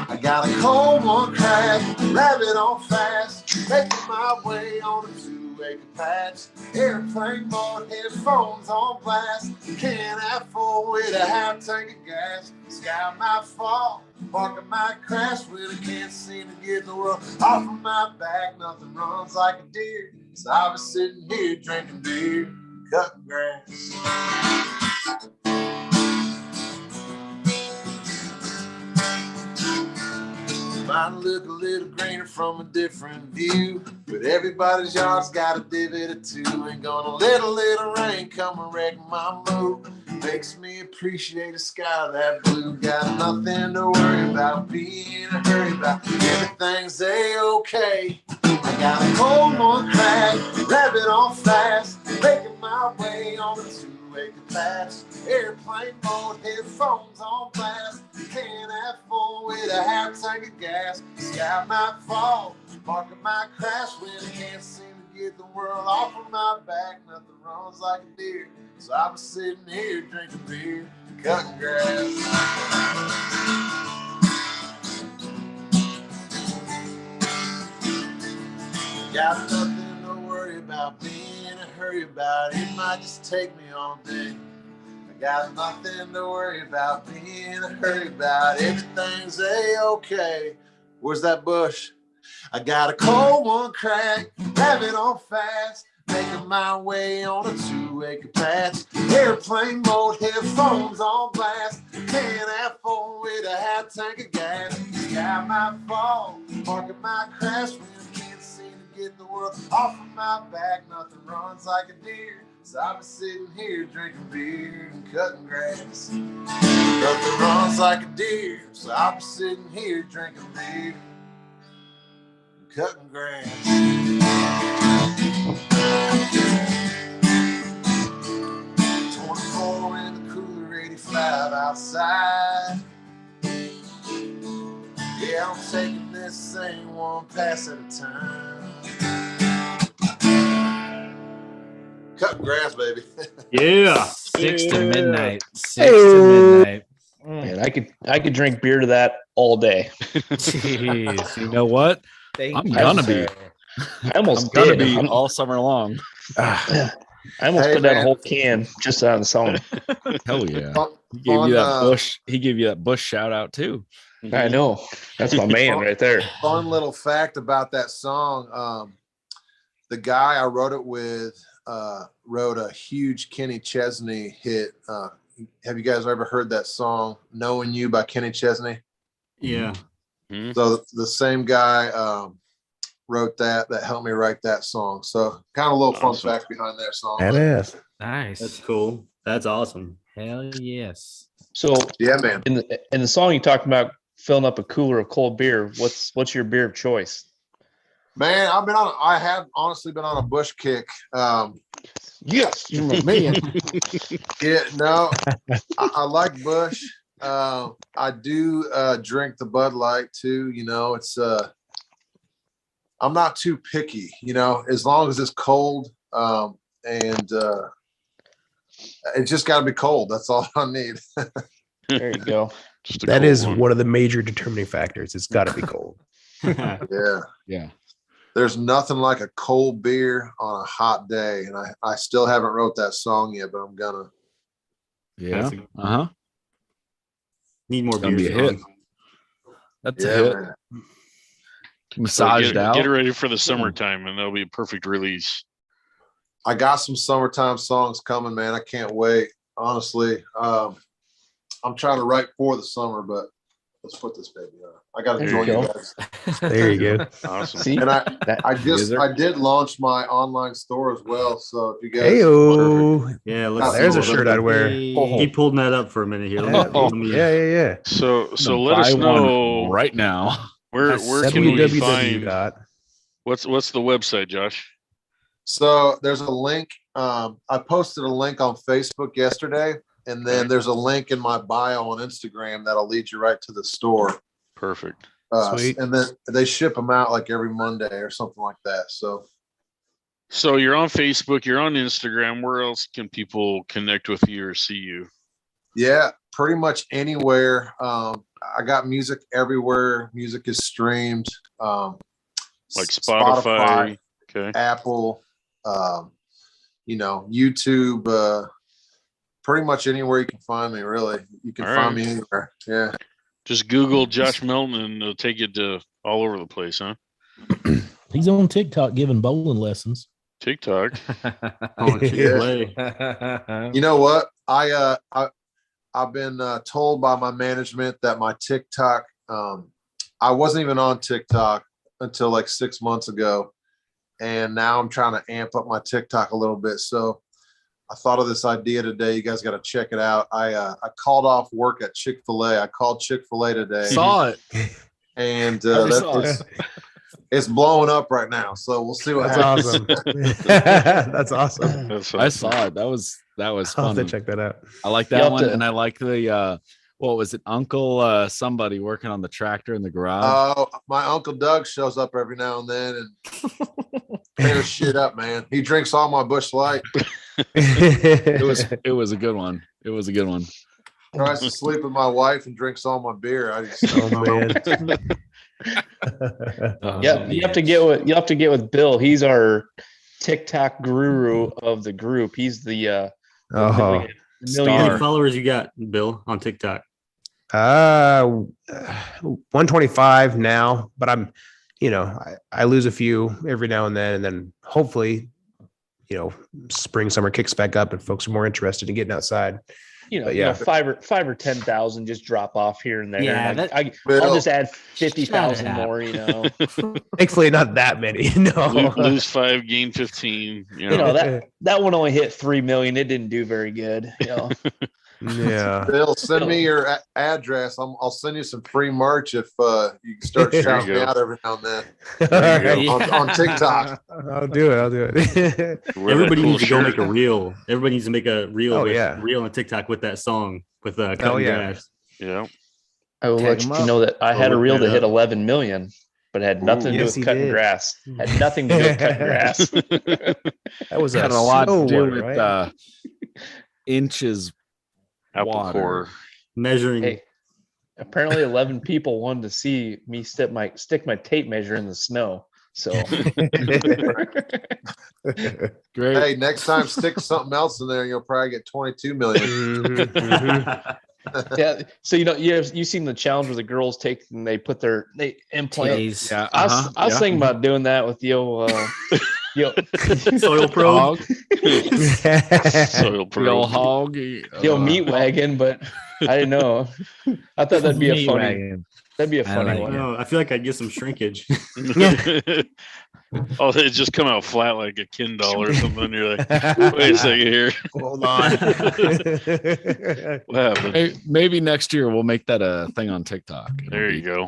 I got a cold one crack, rabbit on fast, making my way on a 2-acre patch. Airplane mode, headphones on blast. Can't afford with a half tank of gas. Sky might fall, market might crash. When I can't seem to get the world off of my back. Nothing runs like a deer, so I was sitting here drinking beer, cutting grass. Might look a little greener from a different view, but everybody's yard's got a divot or two. Ain't gonna let a little rain come and wreck my mood. Makes me appreciate the sky that blue. Got nothing to worry about, being in a hurry about. Everything's A-okay. I got a cold one crack, rabbit on fast, making my way on a 2-acre patch. Airplane mode, headphones on blast. Can't afford with a half tank of gas. Sky might fall, market might crash. When I can't seem to get the world off of my back. Nothing runs like a deer, so I was sitting here drinking beer, cutting grass. Got nothing to worry about, being in a hurry about. It might just take me all day. I got nothing to worry about, being in a hurry about. Everything's A-okay. Where's that bush? I got a cold one crack, rabbit on fast, making my way on a 2-acre patch. Airplane mode, headphones on blast. Can't afford with a half tank of gas. Sky might fall, market might crash. When I can't seem to get the world off of my back. Nothing runs like a deer, so I was sitting here drinking beer and cutting grass. Nothing runs like a deer, so I was sitting here drinking beer and cutting grass. 24 in the cooler, 85 outside. Yeah, I'm taking this thing one pass at a time. Cutting grass, baby. Yeah. 6 to midnight. 6 to midnight. Man, I could drink beer to that all day. Jeez. You know what? Thank I'm you, gonna sir. I almost I'm gonna did. be all summer long. I almost Hey, put down a man. whole can just on the song. Hell yeah. Fun, He gave you that fun, bush. He gave you that bush shout out too. I know. That's my man right there. fun little fact about that song. The guy I wrote it with wrote a huge Kenny Chesney hit. Have you guys ever heard that song "Knowing You" by Kenny Chesney? Yeah. So the same guy wrote that helped me write that song. So kind of a little fun Awesome. fact behind that song. Badass. Nice. That's cool. That's awesome. Hell yes. So Yeah, man. in the song you talked about filling up a cooler of cold beer. What's your beer of choice? Man, I have honestly been on a Bush kick. Yes, you're my man. Yeah, no, I like Bush. I do drink the Bud Light too. You know, it's I'm not too picky. You know, as long as it's cold, and it just got to be cold. That's all I need. There you go. Just a That cool is one. one of the major determining factors. It's got to be cold. Yeah, Yeah. there's nothing like a cold beer on a hot day, and I still haven't wrote that song yet, but I'm gonna. Yeah. Uh-huh. Need more Gonna beer be a hit. songs. That's a Yeah, hit. man. Massaged get, out. Get it ready for the summertime, and that'll be a perfect release. I got some summertime songs coming, man. I can't wait. Honestly, I'm trying to write for the summer, but let's put this baby on. I got to There join you you go. guys. There you go. Awesome. See, And I User. did launch my online store as well. So if you guys, Hey, Yeah, Oh, let's there's see. a shirt I'd wear. Keep holding that up for a minute here. Let me- Yeah. So Gonna let us buy one know right now. where can we www. find what's the website, Josh? so there's a link. I posted a link on Facebook yesterday, and then Okay. there's a link in my bio on Instagram that'll lead you right to the store. Perfect. Sweet. And then they ship them out like every Monday or something like that. So you're on Facebook, you're on Instagram. Where else can people connect with you or see you? Yeah, pretty much anywhere. I got music everywhere. Music is streamed. Like Spotify. Okay. Apple, YouTube, pretty much anywhere you can find me, really. You can All find right. me anywhere. Yeah. Just Google Josh Melton and it'll take you to all over the place, huh? He's on TikTok giving bowling lessons. TikTok. Oh, Chick-fil-A. You know what? I've been told by my management that my TikTok, I wasn't even on TikTok until like 6 months ago. And now I'm trying to amp up my TikTok a little bit. So I thought of this idea today. You guys got to check it out. I called off work at Chick-fil-A. I called Chick-fil-A today. Saw it. And saw it. it's blowing up right now. So we'll see what That's happens. awesome. That's awesome. That's I saw it. That was I'll have fun. to check that out. I like You'll that have one, to- and I like the what was it, Uncle somebody working on the tractor in the garage. My Uncle Doug shows up every now and then and tears shit up, man. He drinks all my Busch Light, It was a good one. It was a good one. tries to sleep with my wife and drinks all my beer. I just Oh man. Yeah, you have to get with Bill. He's our TikTok guru of the group. He's the Oh. How many Star. followers you got, Bill, on TikTok? 125 now, but I'm, I lose a few every now and then hopefully, spring, summer kicks back up and folks are more interested in getting outside. But yeah. 5 or 10,000 just drop off here and there. Yeah, And that- I'll Bill, just add 50,000 Shut up. more. Thankfully, not that many. No. Lose 5, gain 15. That one only hit 3 million. It didn't do very good. Yeah. Bill, send me your address. I'll send you some free merch if you can start shouting me go. out every now and then All right. on TikTok. I'll do it. Everybody needs to go make a reel. Everybody needs to make a reel Oh, with yeah. reel on TikTok with that song with Hell cutting yeah. grass. Yeah. I will Tag let him you up. know that I had a look reel that that hit up. 11 million, but it had nothing to do Yes, with he cutting did. grass. Had nothing to do with cutting grass. That was Had a lot to snow do one, with right? inches Apple water. core. Measuring. Hey, apparently 11 people wanted to see me stick my tape measure in the snow. So Great. Hey, next time stick something else in there, and you'll probably get 22 million. Mhm, mhm. yeah, so you've seen the challenge where the girls they implant. Titties. Yeah. I was yeah. thinking about doing that with the old Soil probe. Hog, Soil the old probe. hog. the old meat wagon, but I didn't know. I thought that'd be a Meat funny. wagon. That'd be a I funny like one. it. Oh, I feel like I'd get some shrinkage. Oh, it just come out flat like a Kindle or something. You're like, wait a second here. Hold on. What happened? Hey, maybe next year we'll make that a thing on TikTok. There you go.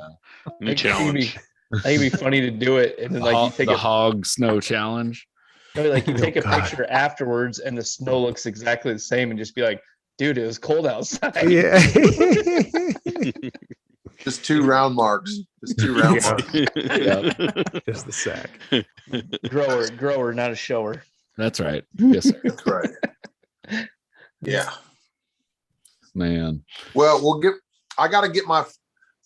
New I think challenge. it'd be funny to do it, and then like you take the a hog snow challenge. like you take a God. picture afterwards, and the snow looks exactly the same, and just be like, "Dude, it was cold outside." Yeah. Just 2 round marks. Just 2 round Yeah. marks. Just the sack. grower, not a shower. That's right. Yes, sir. That's right. Yeah. Man. Well, I got to get my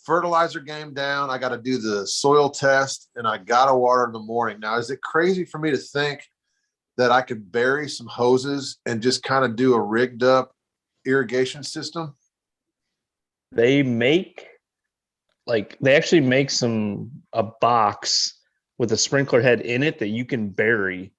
fertilizer game down. I got to do the soil test, and I got to water in the morning. Now, is it crazy for me to think that I could bury some hoses and just kind of do a rigged up irrigation system? They make like they actually make a box with a sprinkler head in it that you can bury.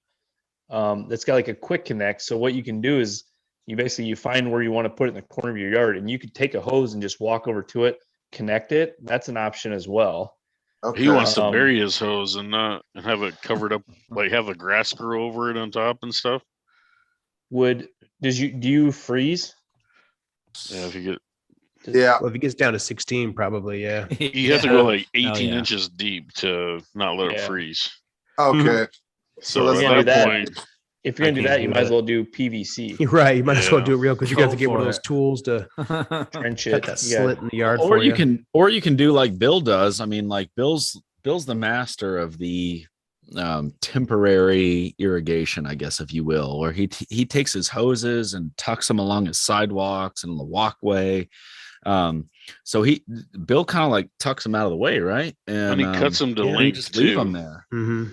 That's got like a quick connect. So what you can do is you find where you want to put it in the corner of your yard, and you could take a hose and just walk over to it, connect it. That's an option as well. Okay. He wants to bury his hose and not have it covered up, like have a grass grow over it on top and stuff. Do you freeze? Yeah, if you get, Yeah. Well, if it gets down to 16, probably, yeah. you have to go like 18 yeah. inches deep to not let it Yeah. freeze. Okay. So let's at not do that that. point, If you're I gonna do can't that, you do might as that. well do PVC. You're right. You might as well Yeah. do it real because you got to Go get one of for those it. tools to Trench cut it. that You got- slit in the yard or for you can do like Bill does. I mean, like Bill's the master of the temporary irrigation, I guess, if you will, where he takes his hoses and tucks them along his sidewalks and the walkway. So Bill kind of like tucks them out of the way, right? and he cuts them to yeah, you length just leave too. them there. hmm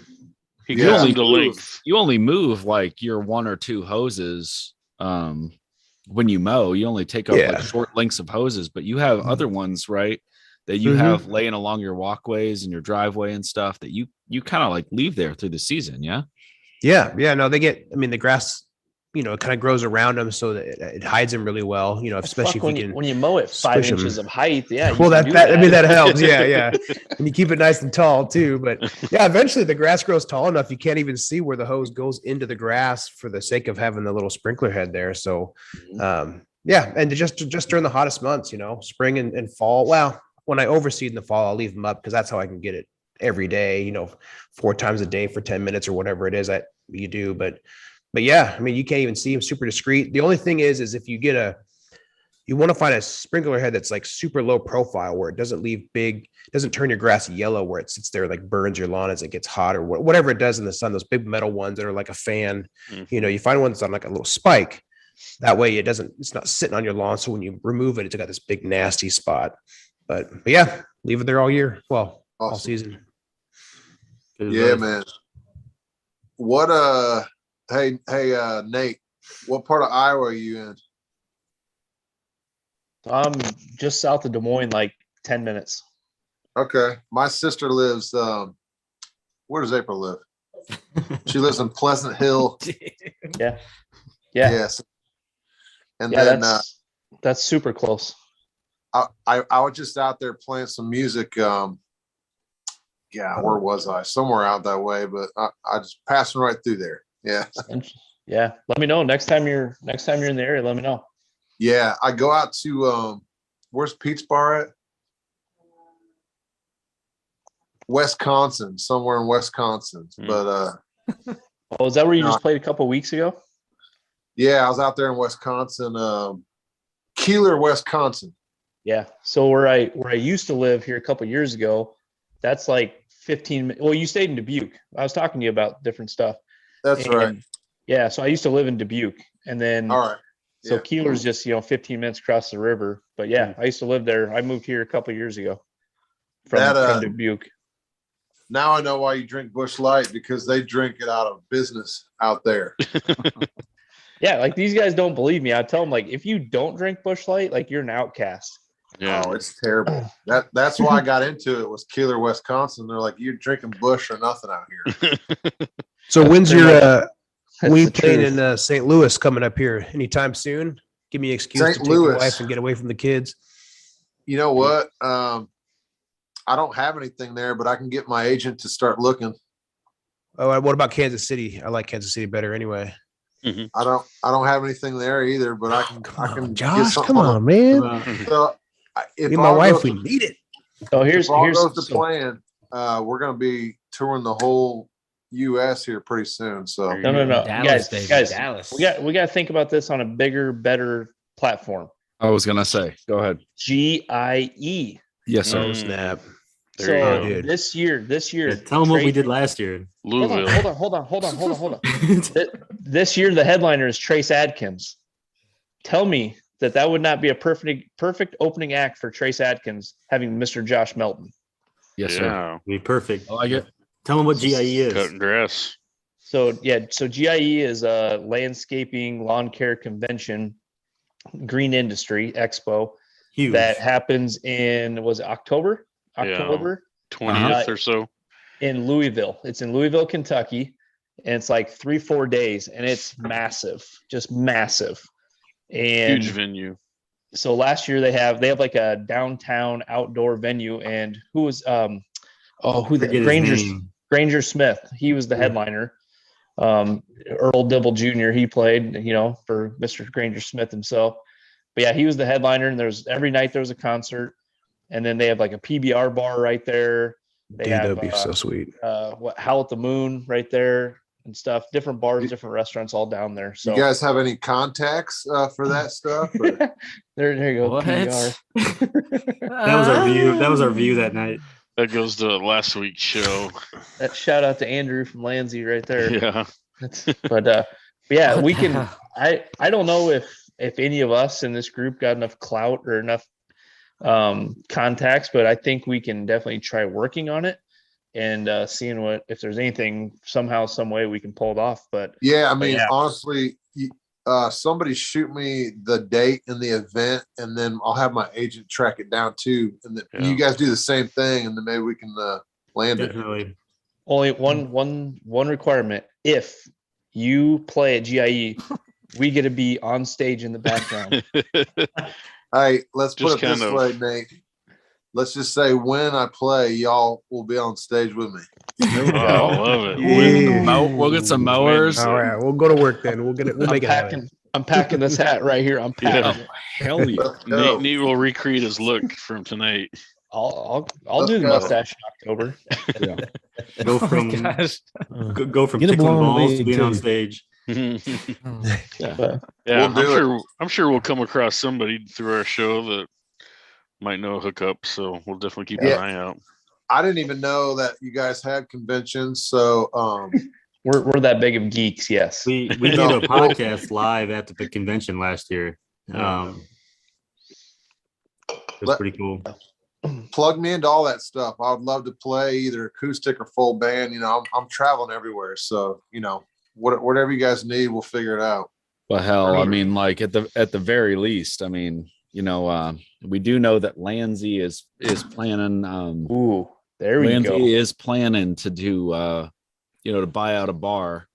He Yeah. cuts them You to only length. You only move like your 1 or 2 hoses. When you mow, you only take up Yeah. like short lengths of hoses, but you have other ones, right? That you Mhm. have laying along your walkways and your driveway and stuff that you kind of like leave there through the season. Yeah. Yeah. Yeah. No, the grass, it kind of grows around them so that it hides them really well, especially if when you can. when you mow it 5 squish 'em. inches of height, yeah. you Well, can that do that helps. Yeah. Yeah. And you keep it nice and tall too. But yeah, eventually the grass grows tall enough you can't even see where the hose goes into the grass for the sake of having the little sprinkler head there. So, yeah. And just during the hottest months, spring and fall. Well, when I overseed in the fall, I'll leave them up because that's how I can get it every day, 4 times a day for 10 minutes or whatever it is that you do. But yeah, I mean, you can't even see them, super discreet. The only thing is if you want to find a sprinkler head that's like super low profile where it doesn't turn your grass yellow where it sits there, like burns your lawn as it gets hot or whatever it does in the sun, those big metal ones that are like a fan, you find one that's on like a little spike. That way it's not sitting on your lawn. So when you remove it, it's got this big nasty spot. But yeah, leave it there all year. Well, all Awesome. season. Yeah, man. What hey Nate, what part of Iowa are you in? I'm just south of Des Moines, like 10 minutes. Okay. My sister lives where does April live? She lives in Pleasant Hill. Yeah. Yes. And Yeah, then that's super close. I was just out there playing some music. Where was I? Somewhere out that way, but I just passing right through there. Yeah. Yeah. Let me know next time you're in the area. Let me know. Yeah. I go out to where's Pete's Bar at? Wisconsin, somewhere in Wisconsin. But Oh, is that where you just played a couple weeks ago? yeah, I was out there in Wisconsin, Keeler, Wisconsin. Yeah. So where I used to live here a couple years ago, that's like 15. Well, you stayed in Dubuque. I was talking to you about different stuff. That's right. Yeah. So I used to live in Dubuque, and then All right. so Yeah. Keeler's just 15 minutes across the river. But yeah, I used to live there. I moved here a couple years ago from Dubuque. Now I know why you drink Busch Light, because they drink it out of business out there. Yeah, like these guys don't believe me. I tell them, like, if you don't drink Busch Light, like you're an outcast. Yeah. Oh, it's terrible. That's why I got into it, was Keeler, Wisconsin. They're like, you're drinking Busch or nothing out here. So when's your That's we the playing truth. in St. Louis coming up here anytime soon? Give me an excuse St. to take Louis. your wife and get away from the kids. You know what? I don't have anything there, but I can get my agent to start looking. Oh, what about Kansas City? I like Kansas City better anyway. I don't have anything there either, but I can get Josh, something come on, man. So if Me and my all wife, goes we to- need it. So if all here's goes to plan, we're going to be touring the whole U.S. here pretty soon. So no, Dallas, baby, guys, Dallas. we got to think about this on a bigger, better platform. I was gonna say, go ahead. GIE. Yes, sir. Oh, snap. There you So go. dude. this year, Yeah, tell them what we Trey- did last year. Louisville. Hold on. This year, the headliner is Trace Adkins. Tell me that would not be a perfect opening act for Trace Adkins having Mr. Josh Melton. Yes, sir. Yeah. Be perfect. I like it. Tell them what GIE is. Cutting grass. So GIE is a landscaping lawn care convention, green industry expo Huge. that happens in, was it October? October. 20th or so. In Louisville. It's in Louisville, Kentucky. And it's like 3-4 days. And it's massive. Just massive. And Huge venue. so last year they have like a downtown outdoor venue. And who was Granger Smith. He was the headliner. Earl Dibble Jr. He played, for Mr. Granger Smith himself. But yeah, he was the headliner, and every night there was a concert, and then they have like a PBR bar right there. They have that'd be so sweet. Howl at the Moon right there and stuff. Different bars, different restaurants, all down there. So you guys have any contacts for that stuff? there you go. What? PBR. That was our view. That was our view that night. That goes to last week's show. That shout out to Andrew from Lansing right there. Yeah. But yeah, we can. I don't know if any of us in this group got enough clout or enough contacts, but I think we can definitely try working on it and seeing if there's anything somehow, some way we can pull it off. But yeah, I mean, honestly, somebody shoot me the date and the event, and then I'll have my agent track it down too. And then you guys do the same thing, and then maybe we can land Definitely. it. Only one requirement: if you play at GIE, we get to be on stage in the background. Hey, let's Just put it this way, Nate. Let's just say when I play, y'all will be on stage with me. Oh, I love it. We'll get some mowers. All right, we'll go to work then. We'll get it. We'll make it happen. I'm packing this hat right here. I'm packing. Yeah. Hell yeah. Nate will recreate his look from tonight. I'll do the mustache in October. Yeah. Go from Get a tickling blown balls to wig, being on too. stage. Yeah, We'll I'm sure we'll come across somebody through our show that might know a hookup, so we'll definitely keep an eye out. I didn't even know that you guys had conventions, so we're that big of geeks. Yes, We did a podcast live at the convention last year. It was pretty cool. plug me into all that stuff. I would love to play either acoustic or full band. I'm traveling everywhere, so whatever you guys need, we'll figure it out. Well, hell, I mean, like at the very least, I mean, we do know that Lansing is planning. Ooh, there we go. Lansing is planning to do, to buy out a bar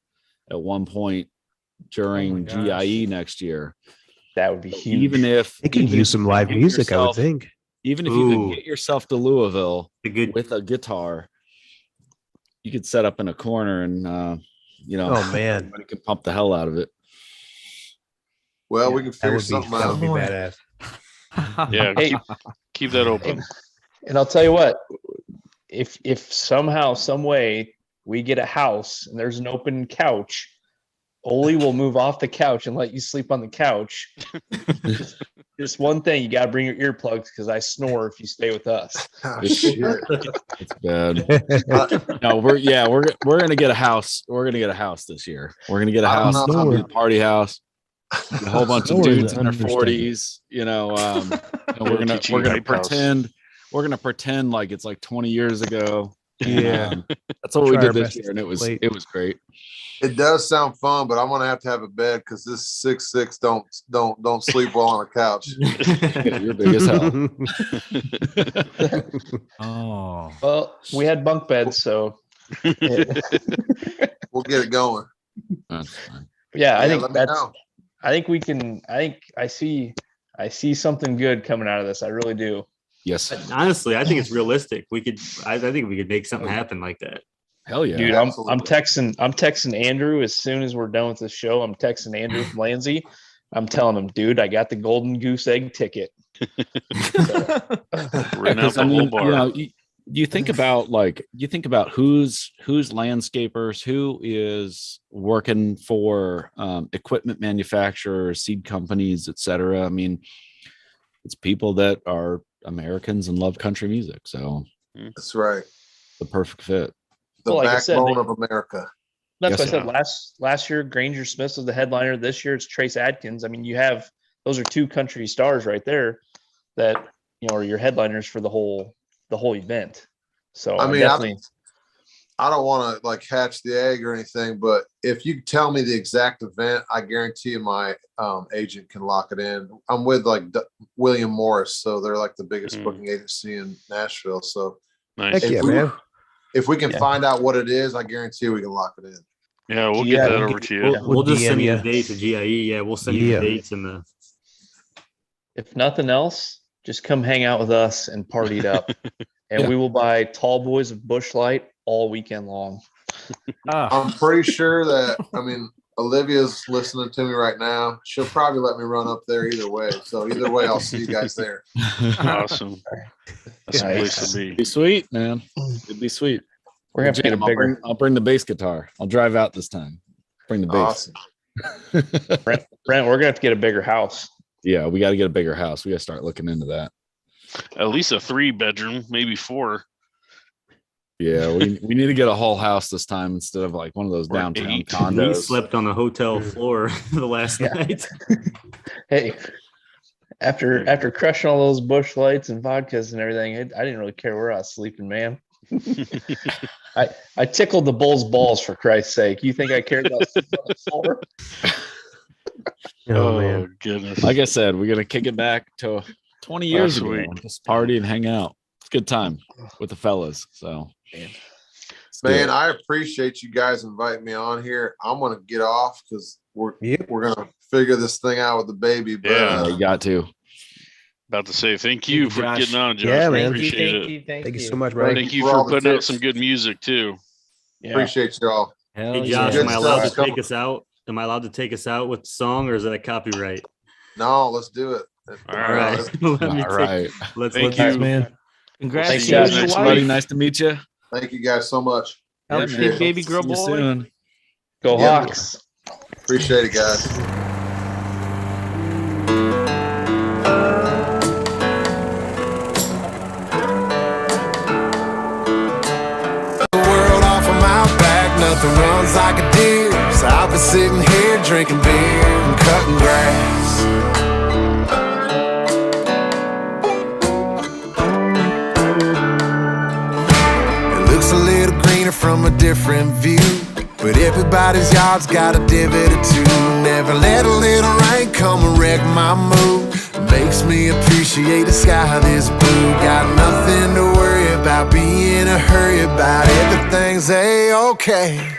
at one point during GIE next year. That would be huge. Even if They could use some live music, I would think. Even if you could get yourself to Louisville with a guitar, you could set up in a corner and oh man, everybody can pump the hell out of it. Well, we can figure something out. That would be badass. Yeah, keep that open. And I'll tell you what, if somehow, some way we get a house and there's an open couch, Olee will move off the couch and let you sleep on the couch. Just one thing, you got to bring your earplugs because I snore if you stay with us. Oh, shit. It's bad. No, we're gonna get a house. We're gonna get a house this year. We're gonna get a house. It's gonna be a party house. A whole bunch of dudes in their 40s. We're gonna pretend like it's like 20 years ago. Yeah, that's what we did this year, and it was great. It does sound fun, but I'm gonna have to have a bed because this 6'6" don't sleep well on a couch. Yeah, you're big as hell. Oh, well, we had bunk beds, so We'll get it going. That's fine. yeah, I think let me know. I think we can. I see something good coming out of this. I really do. Yes. Honestly, I think it's realistic. I think we could make something happen like that. Hell yeah, Dude, I'm texting Andrew as soon as we're done with this show. I'm texting Andrew from Lansing. I'm telling him, dude, I got the golden goose egg ticket. Ran out the whole bar. You think about who's landscapers, who is working for equipment manufacturers, seed companies, etc. I mean, it's people that are Americans and love country music. So That's right. the perfect fit. The Well, like I said, backbone of America. That's Yes, what I said last year. Granger Smith was the headliner. This year it's Trace Adkins. I mean, those are two country stars right there that are your headliners for the whole event. So I mean, definitely I don't want to like hatch the egg or anything, but if you tell me the exact event, I guarantee you my agent can lock it in. I'm with like William Morris, so they're like the biggest booking agency in Nashville. So Nice. Heck yeah, man. if we can find out what it is, I guarantee we can lock it in. Yeah, we'll get that over to you. We'll just send you DM the date to GIE. Yeah, we'll send you the dates and the. If nothing else, just come hang out with us and party it up. And we will buy tall boys of Busch Light all weekend long. I'm pretty sure that, I mean, Olivia's listening to me right now. She'll probably let me run up there either way. So either way, I'll see you guys there. Awesome. That's a place to be. Be sweet, man. It'd be sweet. We're gonna have to get a bigger. I'll bring the bass guitar. I'll drive out this time. Bring the bass. Awesome. Brent, we're gonna have to get a bigger house. Yeah, we got to get a bigger house. We got to start looking into that. At least a 3-bedroom, maybe 4. Yeah, we need to get a whole house this time instead of like one of those downtown We condos. slept on the hotel floor the last night. Hey, after crushing all those Busch Lights and vodkas and everything, I didn't really care where I was sleeping, man. I tickled the bull's balls, for Christ's sake. You think I cared about sleeping on the floor? Oh, man. Goodness. Like I said, we're gonna kick it back to 20 years ago. Sweet. Just party and hang out. It's a good time with the fellas. So, Man, I appreciate you guys inviting me on here. I'm gonna get off because we're gonna figure this thing out with the baby. But Yeah. you got to. About to say thank you for Josh. getting on, Josh. Yeah, We man. appreciate it. Thank you so much, bro. Thank you for all for the putting out tips. some good music too. Yeah. appreciate y'all. Hey, Josh, yeah. am I allowed to Good stuff. take us out? Am I allowed to take us out with the song, or is that a copyright? No, let's do it. All All right. Let me All take- right. Let's Thank let's- you. man. Congrats Thanks, to you guys. and your Thanks, wife. Buddy, nice to meet you. Thank you guys so much. Healthy Appreciate it. baby girl See you boy. soon. Go Yeah. Hawks. Appreciate it, guys. The world off of my back, nothing runs like a deer. So I've been sitting here drinking beer and cutting grass. It looks a little greener from a different view, but everybody's yard's got a divot or two. Never let a little rain come and wreck my mood. Makes me appreciate the sky this blue. Got nothing to worry about, be in a hurry about, everything's A-okay.